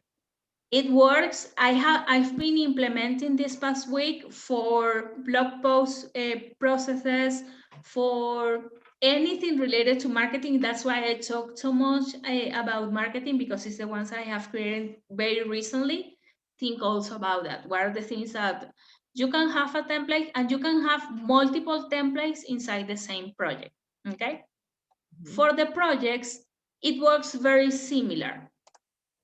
It works. I've been implementing this past week for blog post processes, for anything related to marketing. That's why I talk so much about marketing, because it's the ones I have created very recently. Think also about that. What are the things that you can have a template, and you can have multiple templates inside the same project, okay? Mm-hmm. For the projects, it works very similar.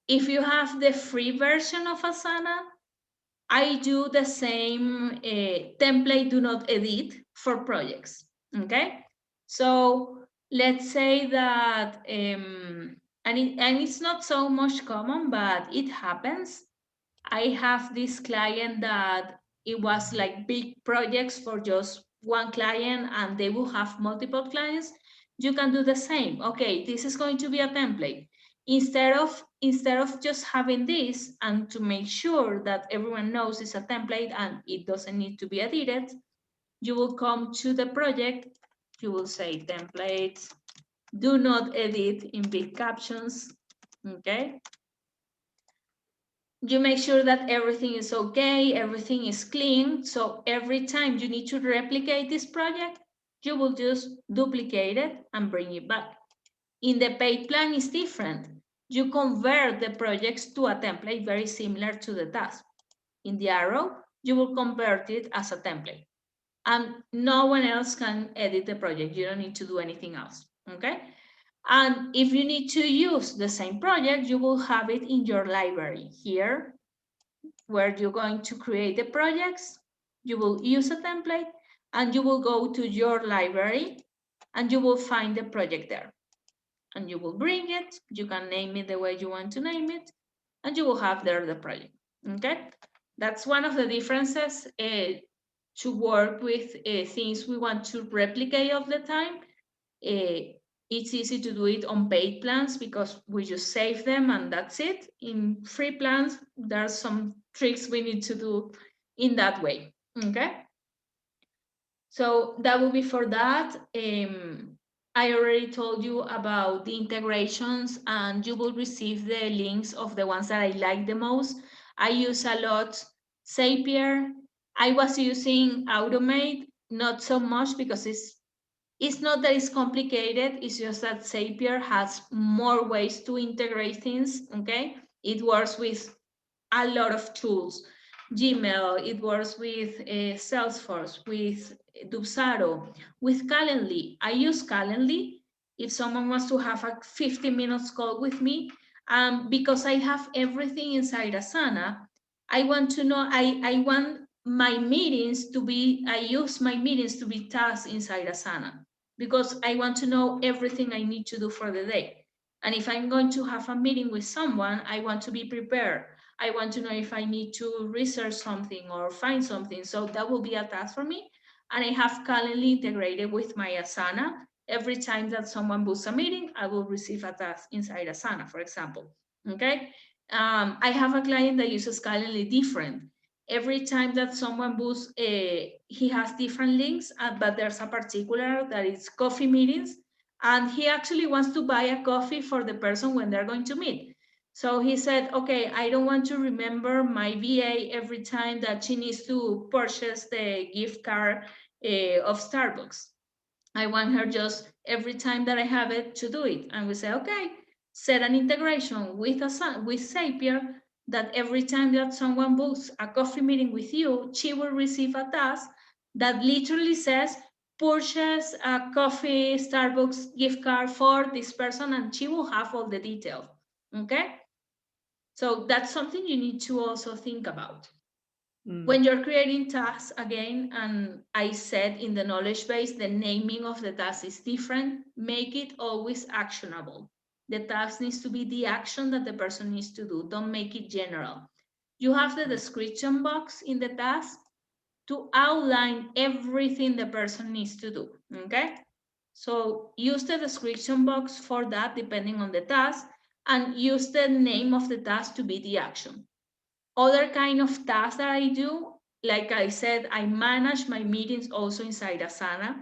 If you have the free version of Asana, I do the same template, do not edit, for projects, okay? So let's say that, and it's not so much common, but it happens. I have this client that it was like big projects for just one client, and they will have multiple clients. You can do the same. Okay, this is going to be a template. Instead of just having this, and to make sure that everyone knows it's a template and it doesn't need to be edited, you will come to the project, you will say templates, do not edit in big captions, okay? You make sure that everything is okay, everything is clean. So every time you need to replicate this project, you will just duplicate it and bring it back. In the paid plan, it's different. You convert the projects to a template very similar to the task. In the arrow, you will convert it as a template. And no one else can edit the project. You don't need to do anything else, okay? And if you need to use the same project, you will have it in your library here, where you're going to create the projects. You will use a template, and you will go to your library, and you will find the project there. And you will bring it, you can name it the way you want to name it, and you will have there the project, okay? That's one of the differences to work with things we want to replicate all the time. It's easy to do it on paid plans because we just save them and that's it. In free plans, there are some tricks we need to do in that way, okay? So that will be for that. I already told you about the integrations, and you will receive the links of the ones that I like the most. I use a lot Zapier. I was using Automate, not so much because it's not that it's complicated, it's just that Zapier has more ways to integrate things, okay? It works with a lot of tools. Gmail, it works with Salesforce, with Dubsado, with Calendly. I use Calendly. If someone wants to have a 50 minutes call with me, Because I have everything inside Asana, I want to know, I want my meetings to be, I use my meetings to be tasks inside Asana, because I want to know everything I need to do for the day. And if I'm going to have a meeting with someone, I want to be prepared. I want to know if I need to research something or find something. So that will be a task for me. And I have Calendly integrated with my Asana. Every time that someone books a meeting, I will receive a task inside Asana, for example. Okay. I have a client that uses Calendly different. Every time that someone books, he has different links, but there's a particular that is coffee meetings. And he actually wants to buy a coffee for the person when they're going to meet. So he said, okay, I don't want to remember my VA every time that she needs to purchase the gift card of Starbucks. I want her just every time that I have it to do it. And we say, okay, set an integration with Zapier that every time that someone books a coffee meeting with you, she will receive a task that literally says, purchase a coffee Starbucks gift card for this person, and she will have all the details. Okay. So that's something you need to also think about. When you're creating tasks, again, and I said in the knowledge base, the naming of the task is different. Make it always actionable. The task needs to be the action that the person needs to do. Don't make it general. You have the description box in the task to outline everything the person needs to do, okay? So use the description box for that, depending on the task, and use the name of the task to be the action. Other kind of tasks that I do, like I said, I manage my meetings also inside Asana,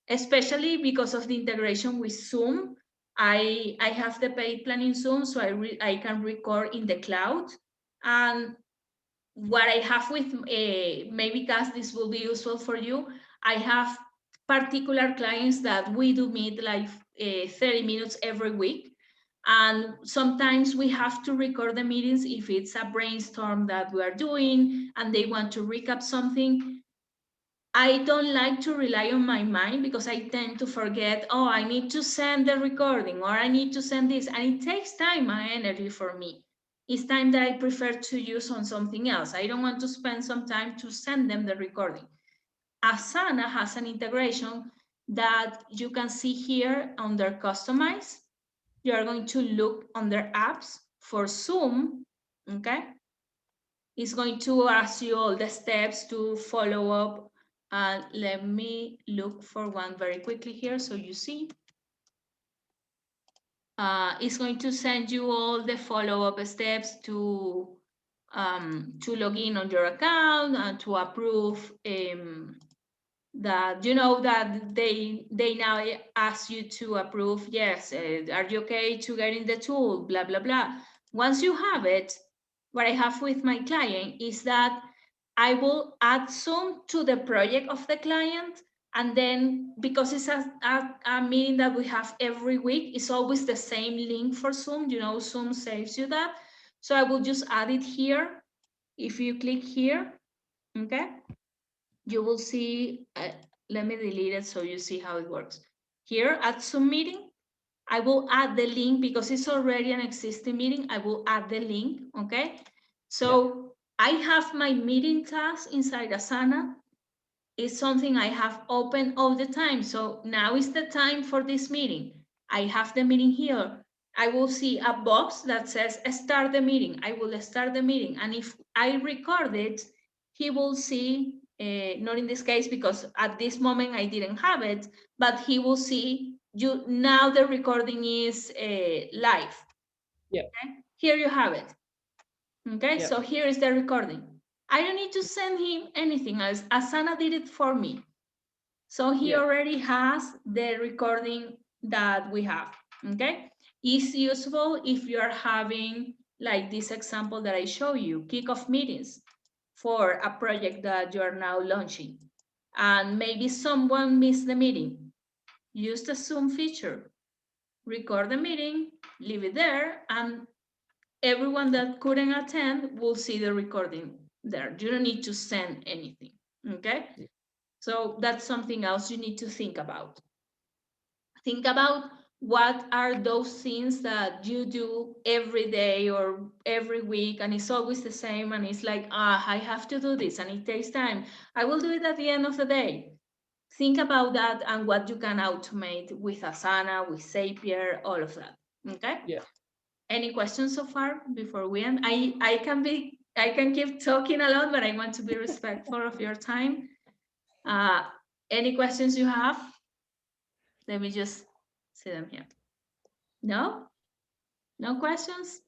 especially because of the integration with Zoom. I have the paid plan in Zoom, so I can record in the cloud. And what I have with, maybe Cass, this will be useful for you. I have particular clients that we do meet like 30 minutes every week. And sometimes we have to record the meetings if it's a brainstorm that we are doing and they want to recap something. I don't like to rely on my mind because I tend to forget, oh, I need to send the recording or I need to send this. And it takes time and energy for me. It's time that I prefer to use on something else. I don't want to spend some time to send them the recording. Asana has an integration that you can see here under Customize. You are going to look under Apps for Zoom, okay? It's going to ask you all the steps to follow up. Let me look for one very quickly here so you see. It's going to send you all the follow-up steps to log in on your account and to approve that, you know, that they now ask you to approve, yes, are you okay to get in the tool, blah, blah, blah. Once you have it, what I have with my client is that I will add Zoom to the project of the client. And then because it's a meeting that we have every week, it's always the same link for Zoom. You know, Zoom saves you that. So I will just add it here. If you click here, okay, you will see, let me delete it so you see how it works. Here at Zoom meeting, I will add the link because it's already an existing meeting. I will add the link, okay? So I have my meeting task inside Asana. It's something I have open all the time. So now is the time for this meeting. I have the meeting here. I will see a box that says start the meeting. I will start the meeting. And if I record it, he will see, not in this case, because at this moment I didn't have it, but he will see you now the recording is live. Yeah. Okay? Here you have it. Okay, Yep. so here is the recording. I don't need to send him anything else. Asana did it for me. So he already has the recording that we have, okay? It's useful if you're having like this example that I show you, kickoff meetings for a project that you're now launching. And maybe someone missed the meeting. Use the Zoom feature, record the meeting, leave it there, and everyone that couldn't attend will see the recording there. You don't need to send anything, okay? So that's something else you need to think about. Think about what are those things that you do every day or every week, and it's always the same, and it's like, I have to do this and it takes time. I will do it at the end of the day. Think about that and what you can automate with Asana, with Zapier, all of that. Okay? Yeah. Any questions so far before we end? I can keep talking a lot, but I want to be respectful of your time. Any questions you have? Let me just see them here. No? No questions?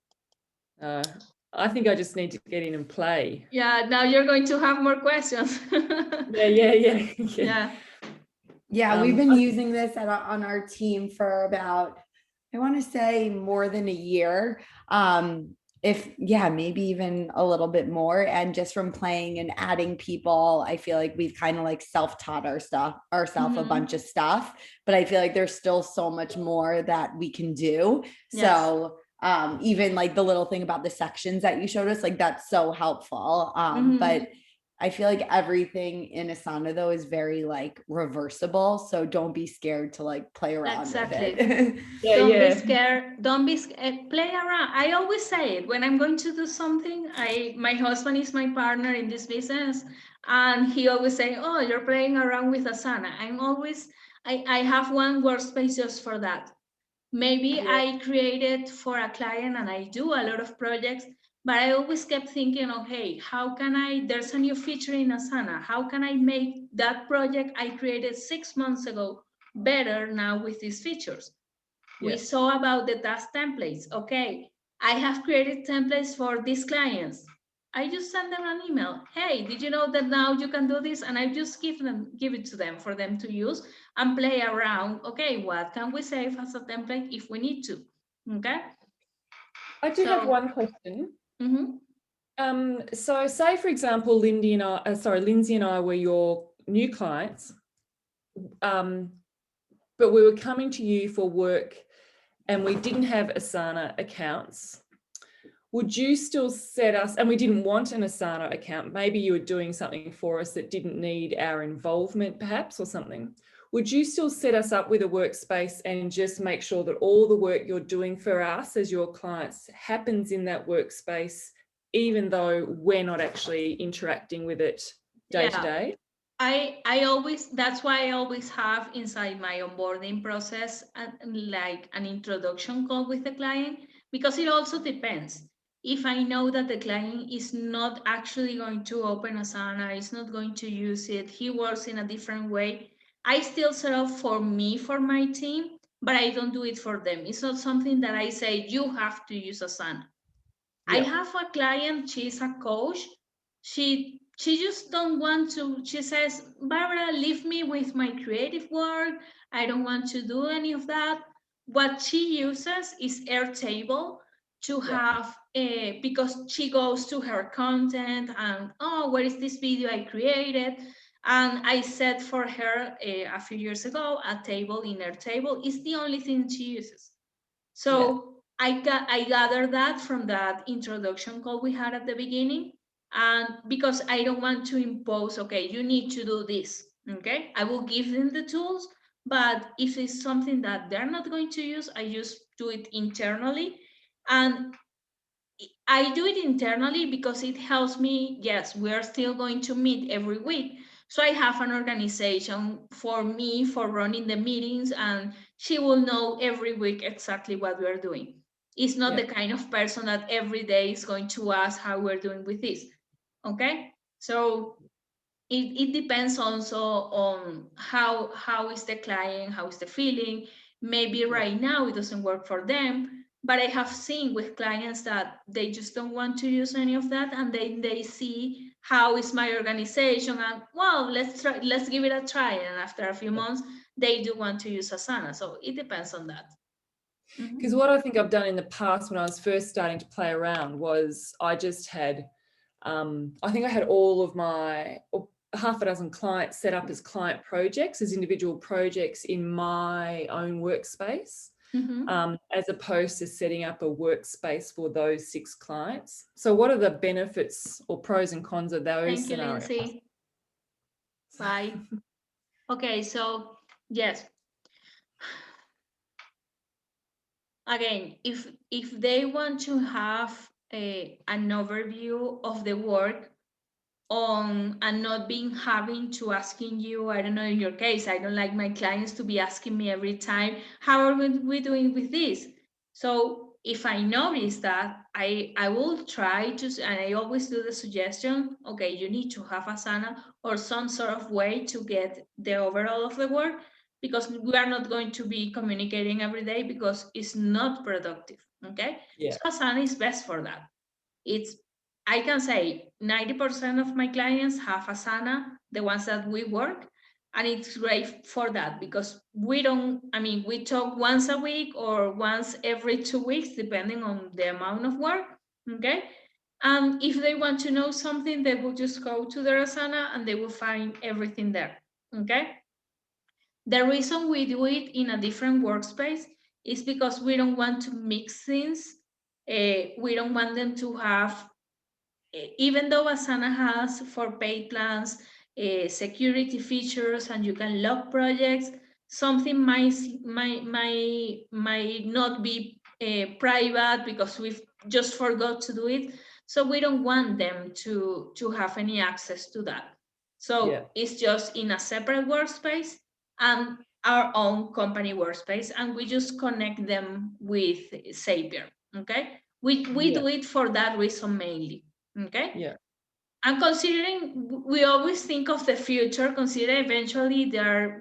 I think I just need to get in and play. Yeah, now you're going to have more questions. Yeah. Yeah, we've been using this on our team for about, I want to say, more than a year. Maybe even a little bit more. And just from playing and adding people, I feel like we've kind of like self-taught ourselves a bunch of stuff, but I feel like there's still so much more that we can do. Yes. So even like the little thing about the sections that you showed us, like that's so helpful. But I feel like everything in Asana though is very like reversible. So don't be scared to like play around Exactly. with it. Don't be scared. Don't be scared. Play around. I always say it when I'm going to do something. My husband is my partner in this business, and he always say, "Oh, you're playing around with Asana." I have one workspace just for that. Maybe I created for a client and I do a lot of projects, but I always kept thinking, okay, how can there's a new feature in Asana. How can I make that project I created 6 months ago better now with these features? We saw about the task templates. Okay, I have created templates for these clients. I just send them an email. Hey, did you know that now you can do this? And I just give it to them for them to use and play around. Okay, what can we save as a template if we need to? Okay. I do have one question. Mm-hmm. So say, for example, Lindsay and I were your new clients, but we were coming to you for work and we didn't have Asana accounts. Would you still set us, and we didn't want an Asana account, maybe you were doing something for us that didn't need our involvement perhaps or something. Would you still set us up with a workspace and just make sure that all the work you're doing for us as your clients happens in that workspace, even though we're not actually interacting with it day to day? That's why I always have inside my onboarding process like an introduction call with the client, because it also depends. If I know that the client is not actually going to open Asana, is not going to use it, he works in a different way, I still set up for me, for my team, but I don't do it for them. It's not something that I say, you have to use Asana. I have a client, she's a coach. She just don't want to, she says, Barbara, leave me with my creative work. I don't want to do any of that. What she uses is Airtable to have, because she goes to her content and, where is this video I created? And I set for her a few years ago, a table in Airtable. It's the only thing she uses. So I gathered that from that introduction call we had at the beginning. And because I don't want to impose, okay, you need to do this, okay? I will give them the tools, but if it's something that they're not going to use, I just do it internally. And I do it internally because it helps me. Yes, we're still going to meet every week. So I have an organization for me for running the meetings, and she will know every week exactly what we're doing. It's not the kind of person that every day is going to ask how we're doing with this. Okay? So it depends also on how is the client, how is the feeling. Maybe right now it doesn't work for them, but I have seen with clients that they just don't want to use any of that, and then they see how is my organization, and well, let's give it a try, and after a few months they do want to use Asana. So it depends on that. Because what I think I've done in the past when I was first starting to play around was I just had, I think I had all of my half a dozen clients set up as client projects, as individual projects in my own workspace, as opposed to setting up a workspace for those 6 clients. So what are the benefits or pros and cons of those scenarios? Thank you, Lindsay. Bye. Okay, so yes. again, if they want to have an overview of the work on and not being having to asking you, I don't know, in your case, I don't like my clients to be asking me every time, how are we doing with this? So if I notice that, I will try to, and I always do the suggestion, okay, you need to have Asana or some sort of way to get the overall of the work, because we are not going to be communicating every day because it's not productive, okay? Yeah. So Asana is best for that. It's, I can say 90% of my clients have Asana, the ones that we work, and it's great for that because we don't, I mean, we talk once a week or once every 2 weeks, depending on the amount of work, okay? And if they want to know something, they will just go to their Asana and they will find everything there, okay? The reason we do it in a different workspace is because we don't want to mix things. We don't want them to have, even though Asana has for paid plans security features and you can log projects, something might not be private because we've just forgot to do it. So we don't want them to have any access to that. So it's just in a separate workspace and our own company workspace, and we just connect them with Zapier. Okay, we do it for that reason mainly. Okay. Yeah. And considering we always think of the future, consider eventually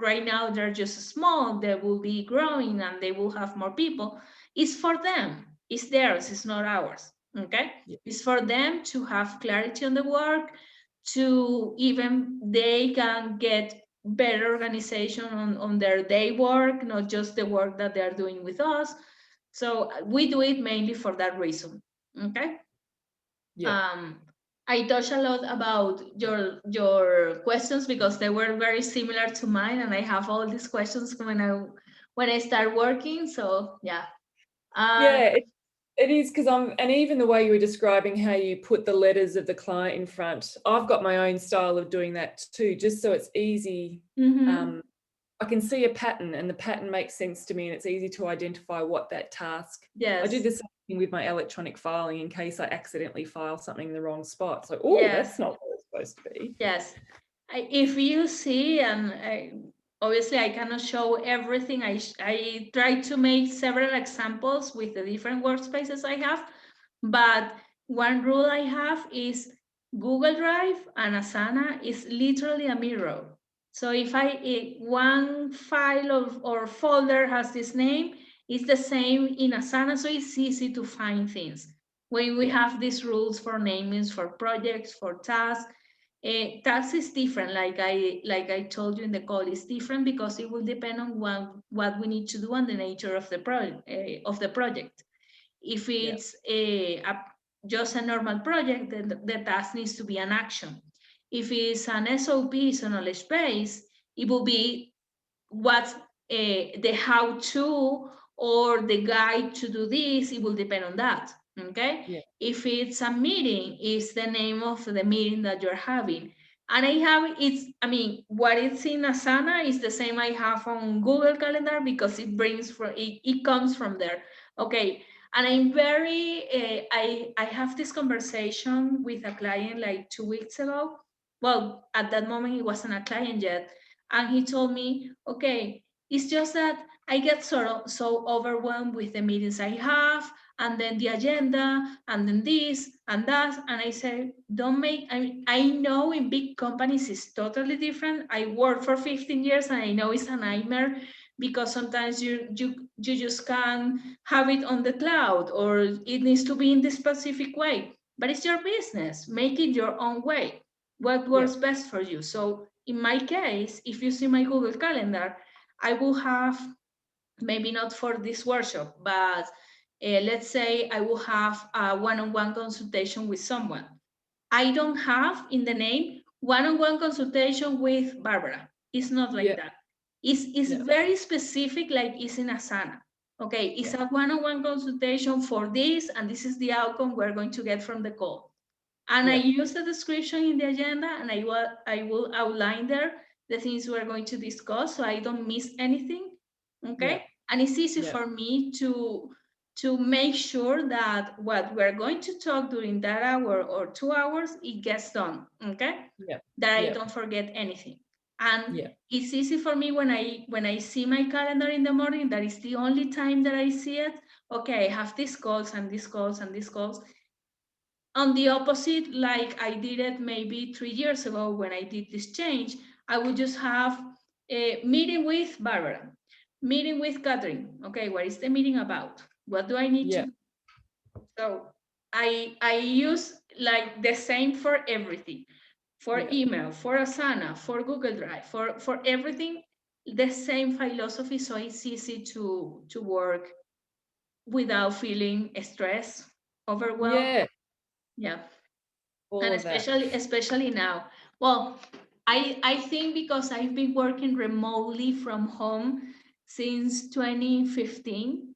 right now they're just small, they will be growing and they will have more people. It's for them. It's theirs, it's not ours. Okay? Yeah. It's for them to have clarity on the work, to even they can get better organization on their day work, not just the work that they're doing with us. So we do it mainly for that reason. Okay? Yeah. I touched a lot about your questions because they were very similar to mine, and I have all these questions when I start working. So yeah. Yeah, it is, because and even the way you were describing how you put the letters of the client in front, I've got my own style of doing that too, just so it's easy. I can see a pattern and the pattern makes sense to me and it's easy to identify what that task. Yes. I do the same thing with my electronic filing in case I accidentally file something in the wrong spot. It's like, oh, Yes. that's not what it's supposed to be. Yes. If you see, and obviously I cannot show everything, I try to make several examples with the different workspaces I have, but one rule I have is Google Drive and Asana is literally a mirror. So if one file or folder has this name, it's the same in Asana, so it's easy to find things. When we have these rules for namings, for projects, for tasks, tax is different, like I told you in the call, it's different because it will depend on what we need to do and the nature of the project. If it's just a normal project, then the task needs to be an action. If it's an SOP, so knowledge base, it will be what's the how-to or the guide to do this. It will depend on that. Okay. Yeah. If it's a meeting, it's the name of the meeting that you're having. And what it's in Asana is the same I have on Google Calendar because it comes from there. Okay. And I'm I have this conversation with a client like 2 weeks ago. Well, at that moment, he wasn't a client yet. And he told me, okay, it's just that I get so overwhelmed with the meetings I have, and then the agenda, and then this and that. And I say, I know in big companies it's totally different. I worked for 15 years and I know it's a nightmare because sometimes you just can't have it on the cloud or it needs to be in this specific way. But it's your business. Make it your own way. What works best for you. So in my case, if you see my Google Calendar, I will have, maybe not for this workshop, but let's say I will have a one-on-one consultation with someone. I don't have in the name one-on-one consultation with Barbara. It's not like that. It's very specific, like it's in Asana. Okay, it's a one-on-one consultation for this, and this is the outcome we're going to get from the call. And I use the description in the agenda, and I will outline there the things we're going to discuss so I don't miss anything. Okay. And it's easy for me to to make sure that what we're going to talk during that hour or 2 hours, it gets done, okay? Yeah. That I Yeah. don't forget anything. And Yeah. it's easy for me when I see my calendar in the morning, that is the only time that I see it. Okay, I have these calls and these calls and these calls. On the opposite, like I did it maybe 3 years ago when I did this change, I would just have a meeting with Barbara, meeting with Catherine. Okay, what is the meeting about? What do I need to do? So I use like the same for everything, for email, for Asana, for Google Drive, for everything, the same philosophy. So it's easy to work without feeling stressed, overwhelmed. Yeah. All And of that. especially now. Well, I think because I've been working remotely from home since 2015.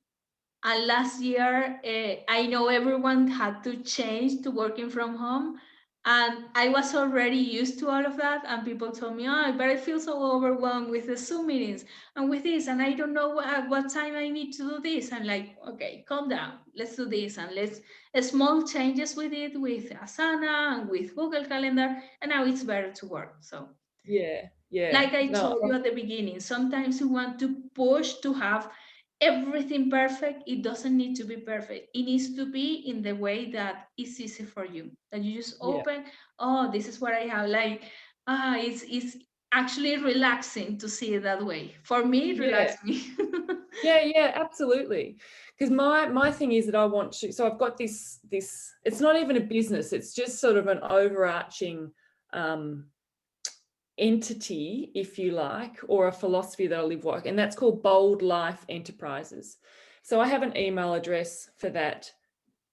And last year, I know everyone had to change to working from home. And I was already used to all of that. And people told me, oh, but I feel so overwhelmed with the Zoom meetings and with this. And I don't know what time I need to do this. I'm like, okay, calm down. Let's do this. And let's small changes with it, with Asana and with Google Calendar. And now it's better to work. So Yeah. like I told you at the beginning, sometimes we want to push to have everything perfect. It doesn't need to be perfect. It needs to be in the way that is easy for you. That you just open, oh, this is what I have. Like, it's actually relaxing to see it that way. For me, it relaxes me. Yeah, absolutely. Because my thing is that I want to, so I've got this, it's not even a business, it's just sort of an overarching entity, if you like, or a philosophy that I live work, and that's called Bold Life Enterprises. So I have an email address for that,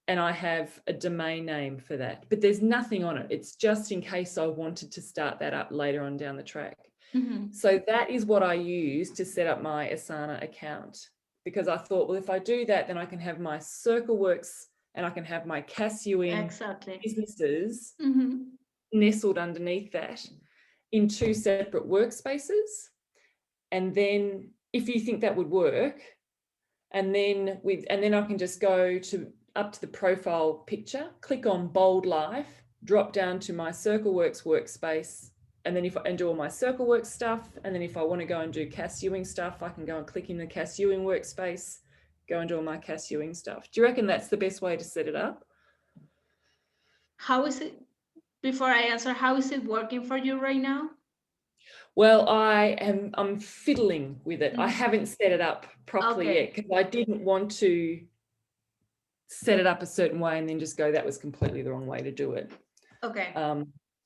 and I have a domain name for that, but there's nothing on it. It's just in case I wanted to start that up later on down the track. So that is what I use to set up my Asana account, because I thought, well, if I do that, then I can have my CircleWorks and I can have my Cassioing businesses nestled underneath that in 2 separate workspaces. And then if you think that would work, and then I can just go up to the profile picture, click on Bold Life, drop down to my CircleWorks workspace, and then and do all my CircleWorks stuff. And then if I want to go and do Cassioing stuff, I can go and click in the Cassioing workspace, go and do all my Cassioing stuff. Do you reckon that's the best way to set it up? How is it, before I answer, how is it working for you right now? Well, I'm fiddling with it. I haven't set it up properly yet, because I didn't want to set it up a certain way and then just go, that was completely the wrong way to do it. Okay.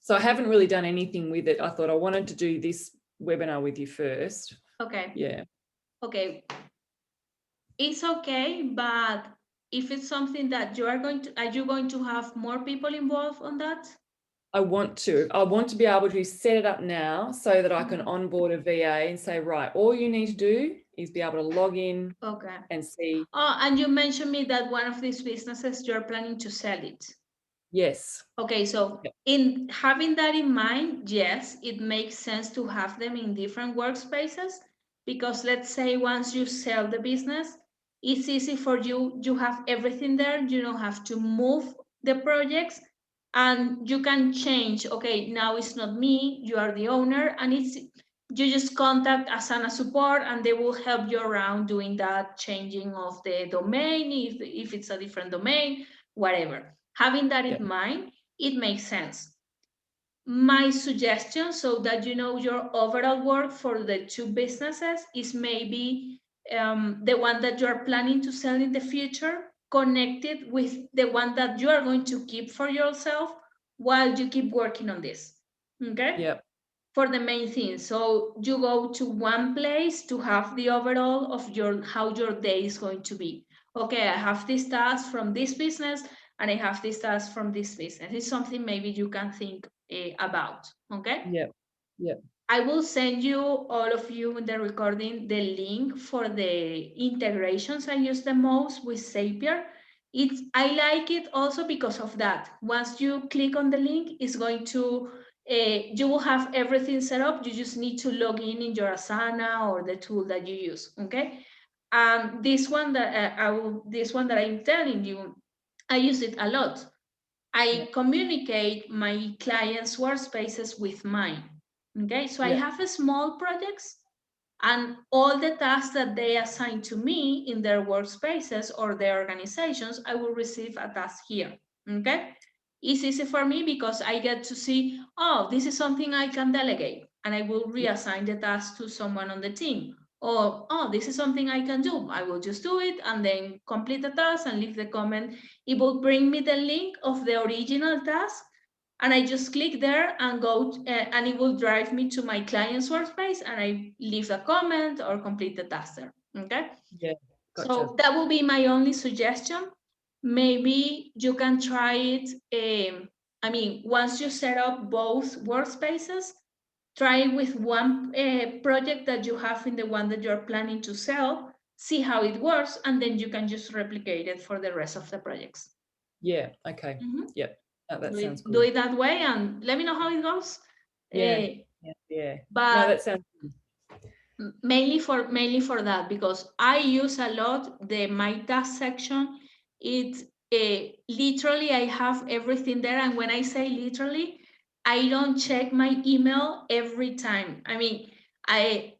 So I haven't really done anything with it. I thought I wanted to do this webinar with you first. Okay. Yeah. Okay. It's okay, but if it's something that you are going to have more people involved on that? I want to be able to set it up now so that I can onboard a VA and say, right, all you need to do is be able to log in and see. Oh, and you mentioned me that one of these businesses, you're planning to sell it. Yes. Okay, so in having that in mind, yes, it makes sense to have them in different workspaces, because let's say once you sell the business, it's easy for you, you have everything there, you don't have to move the projects, and you can change. Okay, now it's not me, you are the owner, and you just contact Asana support and they will help you around doing that changing of the domain, if it's a different domain, whatever. Having that in mind, it makes sense. My suggestion, so that you know your overall work for the 2 businesses, is maybe the one that you are planning to sell in the future connected with the one that you are going to keep for yourself while you keep working on this. Okay? Yep. For the main thing. So you go to one place to have the overall of how your day is going to be. Okay, I have this task from this business and I have this task from this business. It's something maybe you can think about. Okay? Yep. I will send you, all of you in the recording, the link for the integrations I use the most with Zapier. I like it also because of that. Once you click on the link, it's going to, you will have everything set up. You just need to log in your Asana or the tool that you use, okay? This one that I'm telling you, I use it a lot. I communicate my clients' workspaces with mine. Okay, so I have a small projects, and all the tasks that they assign to me in their workspaces or their organizations, I will receive a task here. Okay, it's easy for me because I get to see, oh, this is something I can delegate, and I will reassign the task to someone on the team. Or, oh, this is something I can do. I will just do it and then complete the task and leave the comment. It will bring me the link of the original task, and I just click there and go, and it will drive me to my client's workspace, and I leave a comment or complete the task there. Okay. Yeah. Gotcha. So that will be my only suggestion. Maybe you can try it. I mean, once you set up both workspaces, try with one project that you have in the one that you're planning to sell, see how it works, and then you can just replicate it for the rest of the projects. Yeah. Okay. Yep. Oh, that sounds good. Do it that way and let me know how it goes. Yeah. But no, that sounds good. mainly for that, because I use a lot the my task section. It literally I have everything there, and when I say literally, I don't check my email every time. I mean, I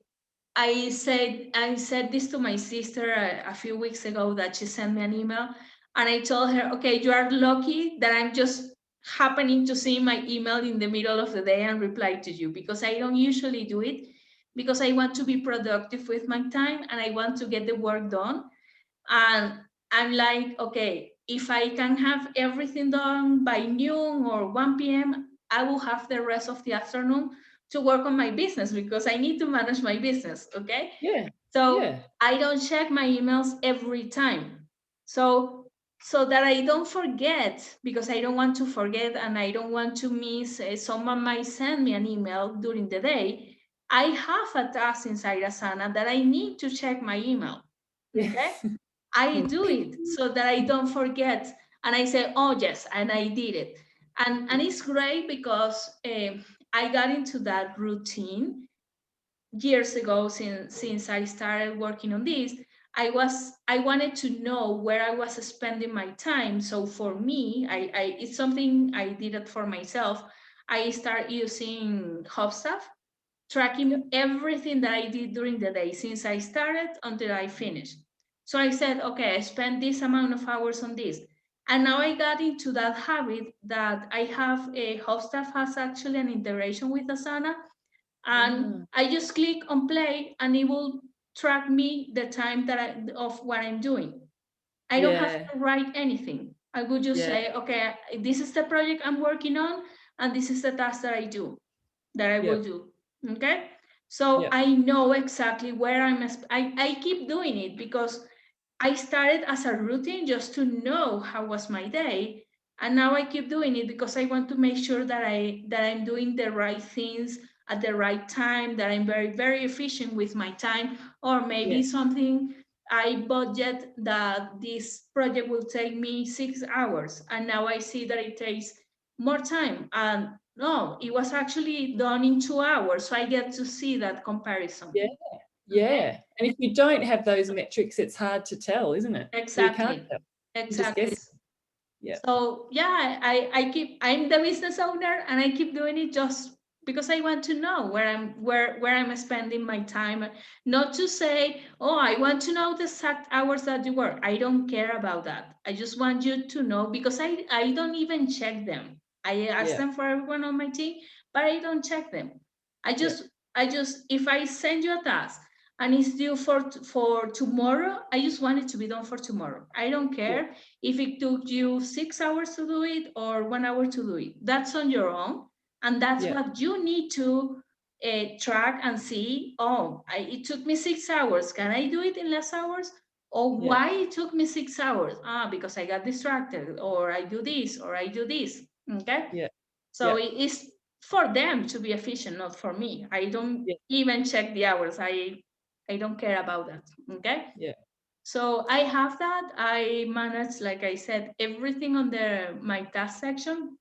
said this to my sister a few weeks ago, that she sent me an email, and I told her, okay, you are lucky that I'm just happening to see my email in the middle of the day and reply to you, because I don't usually do it, because I want to be productive with my time and I want to get the work done. And I'm like, okay, if I can have everything done by noon or 1 p.m., I will have the rest of the afternoon to work on my business, because I need to manage my business. Okay. Yeah. So I don't check my emails every time. So that I don't forget, because I don't want to forget and I don't want to miss, someone might send me an email during the day. I have a task inside Asana that I need to check my email. Okay. I do it so that I don't forget. And I say, oh, yes, and I did it. And it's great because I got into that routine years ago. Since I started working on this, I wanted to know where I was spending my time. So for me, it's something I did it for myself. I started using HubStuff, tracking everything that I did during the day, since I started until I finished. So I said, okay, I spent this amount of hours on this. And now I got into that habit that I have HubStuff has actually an integration with Asana. And I just click on play and it will track me the time of what I'm doing. I don't have to write anything. I would just say, okay, this is the project I'm working on, and this is the task that I will do. Okay. So I know exactly where I keep doing it because I started as a routine just to know how was my day. And now I keep doing it because I want to make sure that I'm doing the right things at the right time, that I'm very, very efficient with my time, or maybe something I budget that this project will take me 6 hours. And now I see that it takes more time. And no, it was actually done in 2 hours. So I get to see that comparison. Yeah. And if you don't have those metrics, it's hard to tell, isn't it? Exactly. You can't tell. Exactly. Yeah. So yeah, I'm the business owner and I keep doing it just because I want to know where I'm spending my time. Not to say, oh, I want to know the exact hours that you work. I don't care about that. I just want you to know, because I don't even check them. I ask them for everyone on my team, but I don't check them. I just if I send you a task and it's due for tomorrow, I just want it to be done for tomorrow. I don't care if it took you 6 hours to do it or 1 hour to do it. That's on your own. And that's what you need to track and see. Oh, it took me 6 hours. Can I do it in less hours? Or why it took me 6 hours? Because I got distracted, or I do this, or I do this. Okay. Yeah. So it is for them to be efficient, not for me. I don't even check the hours. I don't care about that. Okay. Yeah. So I have that. I manage, like I said, everything on my task section.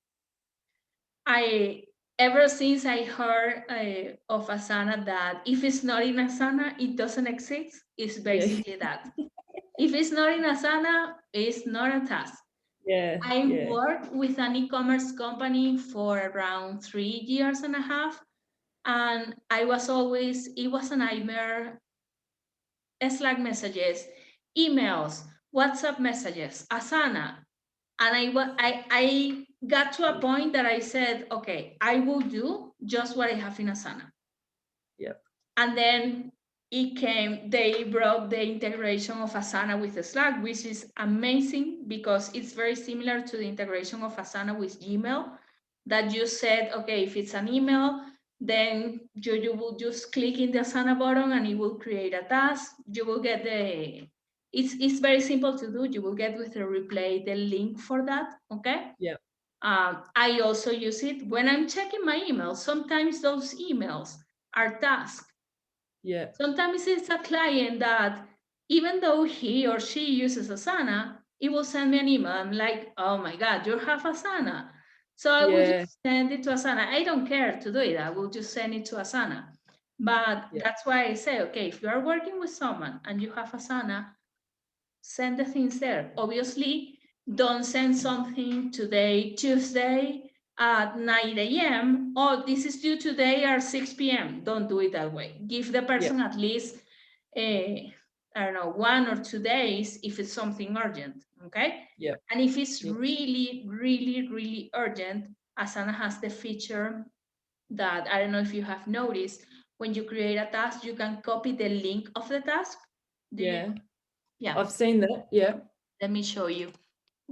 ever since I heard of Asana that if it's not in Asana, it doesn't exist, it's basically that. If it's not in Asana, it's not a task. Yeah. I worked with an e-commerce company for around 3.5 years, and it was a nightmare. Slack messages, emails, WhatsApp messages, Asana. And I got to a point that I said, okay, I will do just what I have in Asana. Yep. And then they brought the integration of Asana with Slack, which is amazing because it's very similar to the integration of Asana with Gmail, that you said, okay, if it's an email, then you will just click in the Asana button and it will create a task. You will get it's very simple to do. You will get with the replay the link for that, okay? Yeah. I also use it when I'm checking my emails. Sometimes those emails are tasks. Yeah. Sometimes it's a client that, even though he or she uses Asana, it will send me an email. I'm like, oh my God, you have Asana. So I will just send it to Asana. I don't care to do it. I will just send it to Asana. But that's why I say, okay, if you are working with someone and you have Asana, send the things there. Obviously, don't send something today, Tuesday, at 9 a.m. Oh, this is due today at 6 p.m. Don't do it that way. Give the person at least, I don't know, 1 or 2 days if it's something urgent, okay? Yeah. And if it's really, really, really urgent, Asana has the feature that, I don't know if you have noticed, when you create a task, you can copy the link of the task. Yeah. Yeah. I've seen that. Yeah. Let me show you.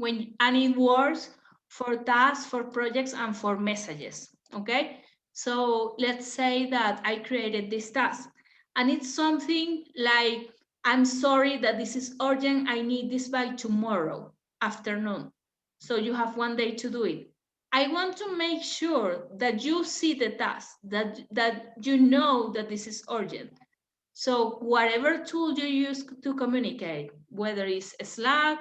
And it works for tasks, for projects, and for messages, okay? So let's say that I created this task, and it's something like, I'm sorry that this is urgent, I need this by tomorrow afternoon. So you have 1 day to do it. I want to make sure that you see the task, that you know that this is urgent. So whatever tool you use to communicate, whether it's Slack,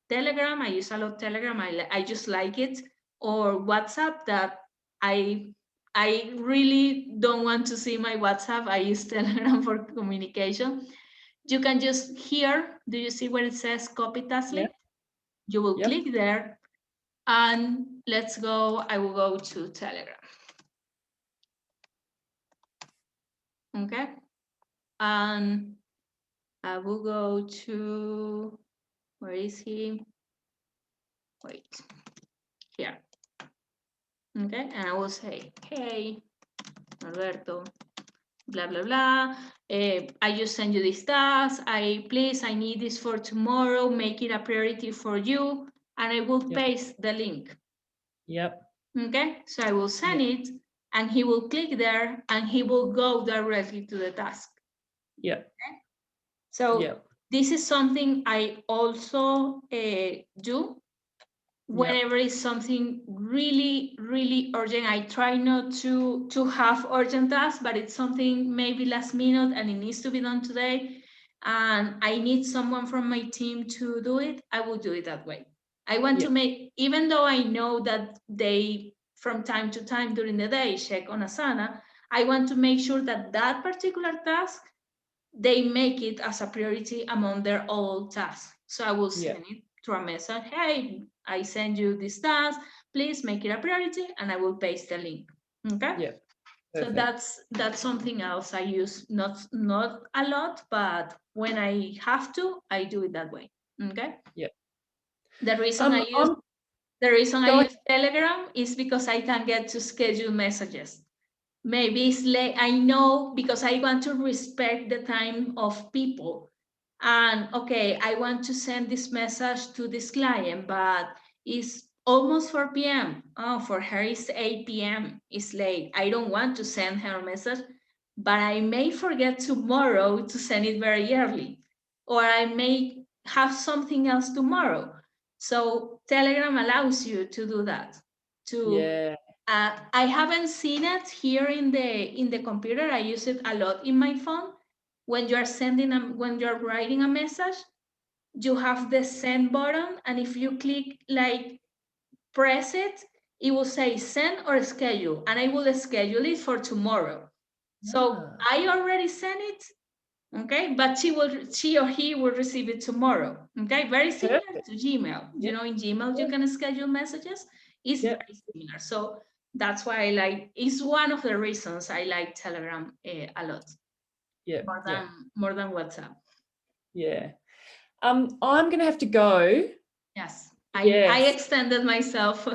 Telegram, I use a lot of Telegram, I just like it, or WhatsApp, that I really don't want to see my WhatsApp. I use Telegram for communication. You can just here, do you see where it says copy task link? You will click there, and let's go, I will go to Telegram. Okay, and I will go to, where is he? Wait, here. Okay, and I will say, hey, Norberto, blah, blah, blah. I just send you this task. I need this for tomorrow. Make it a priority for you. And I will paste the link. Yep. Okay, so I will send it, and he will click there, and he will go directly to the task. Yep. Okay? So this is something I also do. Whenever it's something really, really urgent, I try not to have urgent tasks, but it's something maybe last minute and it needs to be done today, and I need someone from my team to do it, I will do it that way. I want to make, even though I know that they, from time to time during the day, check on Asana, I want to make sure that that particular task, they make it as a priority among their all tasks. So I will send it through a message, hey, I send you this task, please make it a priority, and I will paste the link. Okay. Yeah. So that's something else I use, not a lot, but when I have to, I do it that way. Okay. Yeah. The reason I use Telegram is because I can get to schedule messages. Maybe it's late, I know, because I want to respect the time of people. And okay, I want to send this message to this client, but it's almost 4 p.m. Oh, for her it's 8 p.m. It's late. I don't want to send her a message, but I may forget tomorrow to send it very early, or I may have something else tomorrow. So Telegram allows you to do that. I haven't seen it here in the computer. I use it a lot in my phone. When you're when you're writing a message, you have the send button, and if you click, like, press it, it will say send or schedule, and I will schedule it for tomorrow. So I already sent it, okay, but she or he will receive it tomorrow, okay? Very similar to Gmail. You know, in Gmail you can schedule messages. It's very similar. So that's why I like. It's one of the reasons I like Telegram a lot. Yeah. More than WhatsApp. Yeah. I'm going to have to go. Yes. I extended myself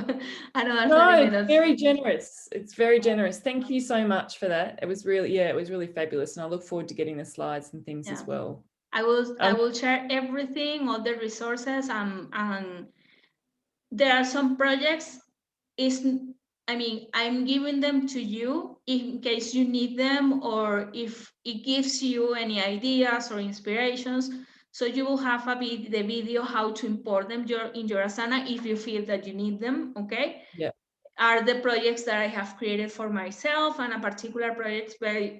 another 30 minutes. Very generous. It's very generous. Thank you so much for that. It was really fabulous, and I look forward to getting the slides and things as well. I will share everything, all the resources, and there are some projects. I'm giving them to you in case you need them, or if it gives you any ideas or inspirations. So you will have the video how to import them in your Asana if you feel that you need them, okay? Yeah. Are the projects that I have created for myself, and a particular project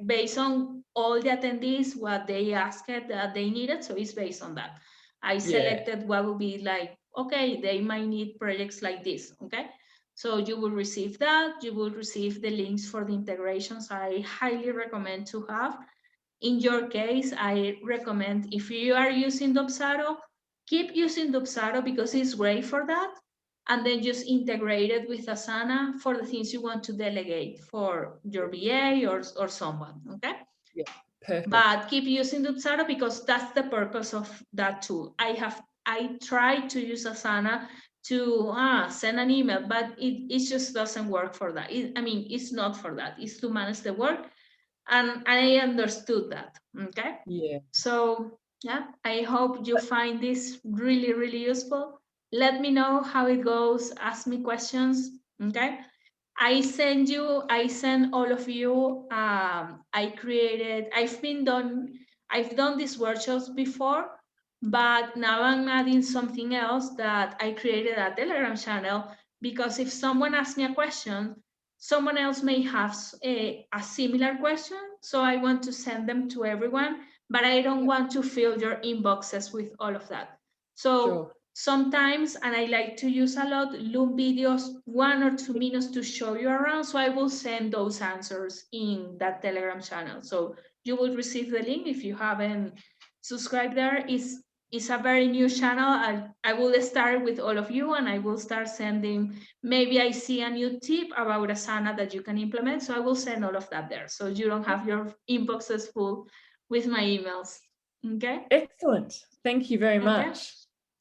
based on all the attendees, what they asked that they needed. So it's based on that. I selected what would be like, okay, they might need projects like this, okay? So you will receive that. You will receive the links for the integrations I highly recommend to have. In your case, I recommend, if you are using Dubsado, keep using Dubsado because it's great for that. And then just integrate it with Asana for the things you want to delegate for your VA or someone, okay? Yeah, perfect. But keep using Dubsado because that's the purpose of that tool. I tried to use Asana to send an email, but it just doesn't work for that. It's not for that. It's to manage the work. And I understood that, okay? Yeah. So yeah, I hope you find this really, really useful. Let me know how it goes. Ask me questions, okay? I've sent all of you, I've done these workshops before, but now I'm adding something else that I created a Telegram channel, because if someone asks me a question, someone else may have a similar question. So I want to send them to everyone, but I don't want to fill your inboxes with all of that. So sometimes, and I like to use a lot, Loom videos, 1 or 2 minutes to show you around. So I will send those answers in that Telegram channel. So you will receive the link if you haven't subscribed there. It's a very new channel. I will start with all of you, and I will start sending, maybe I see a new tip about Asana that you can implement. So I will send all of that there. So you don't have your inboxes full with my emails. Okay. Excellent. Thank you very much.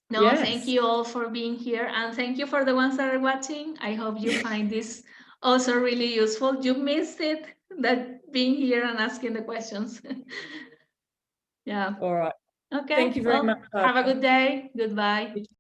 No, thank you all for being here. And thank you for the ones that are watching. I hope you find this also really useful. You missed it, that being here and asking the questions. Yeah. All right. Okay. Thank you very much. Have a good day. Goodbye.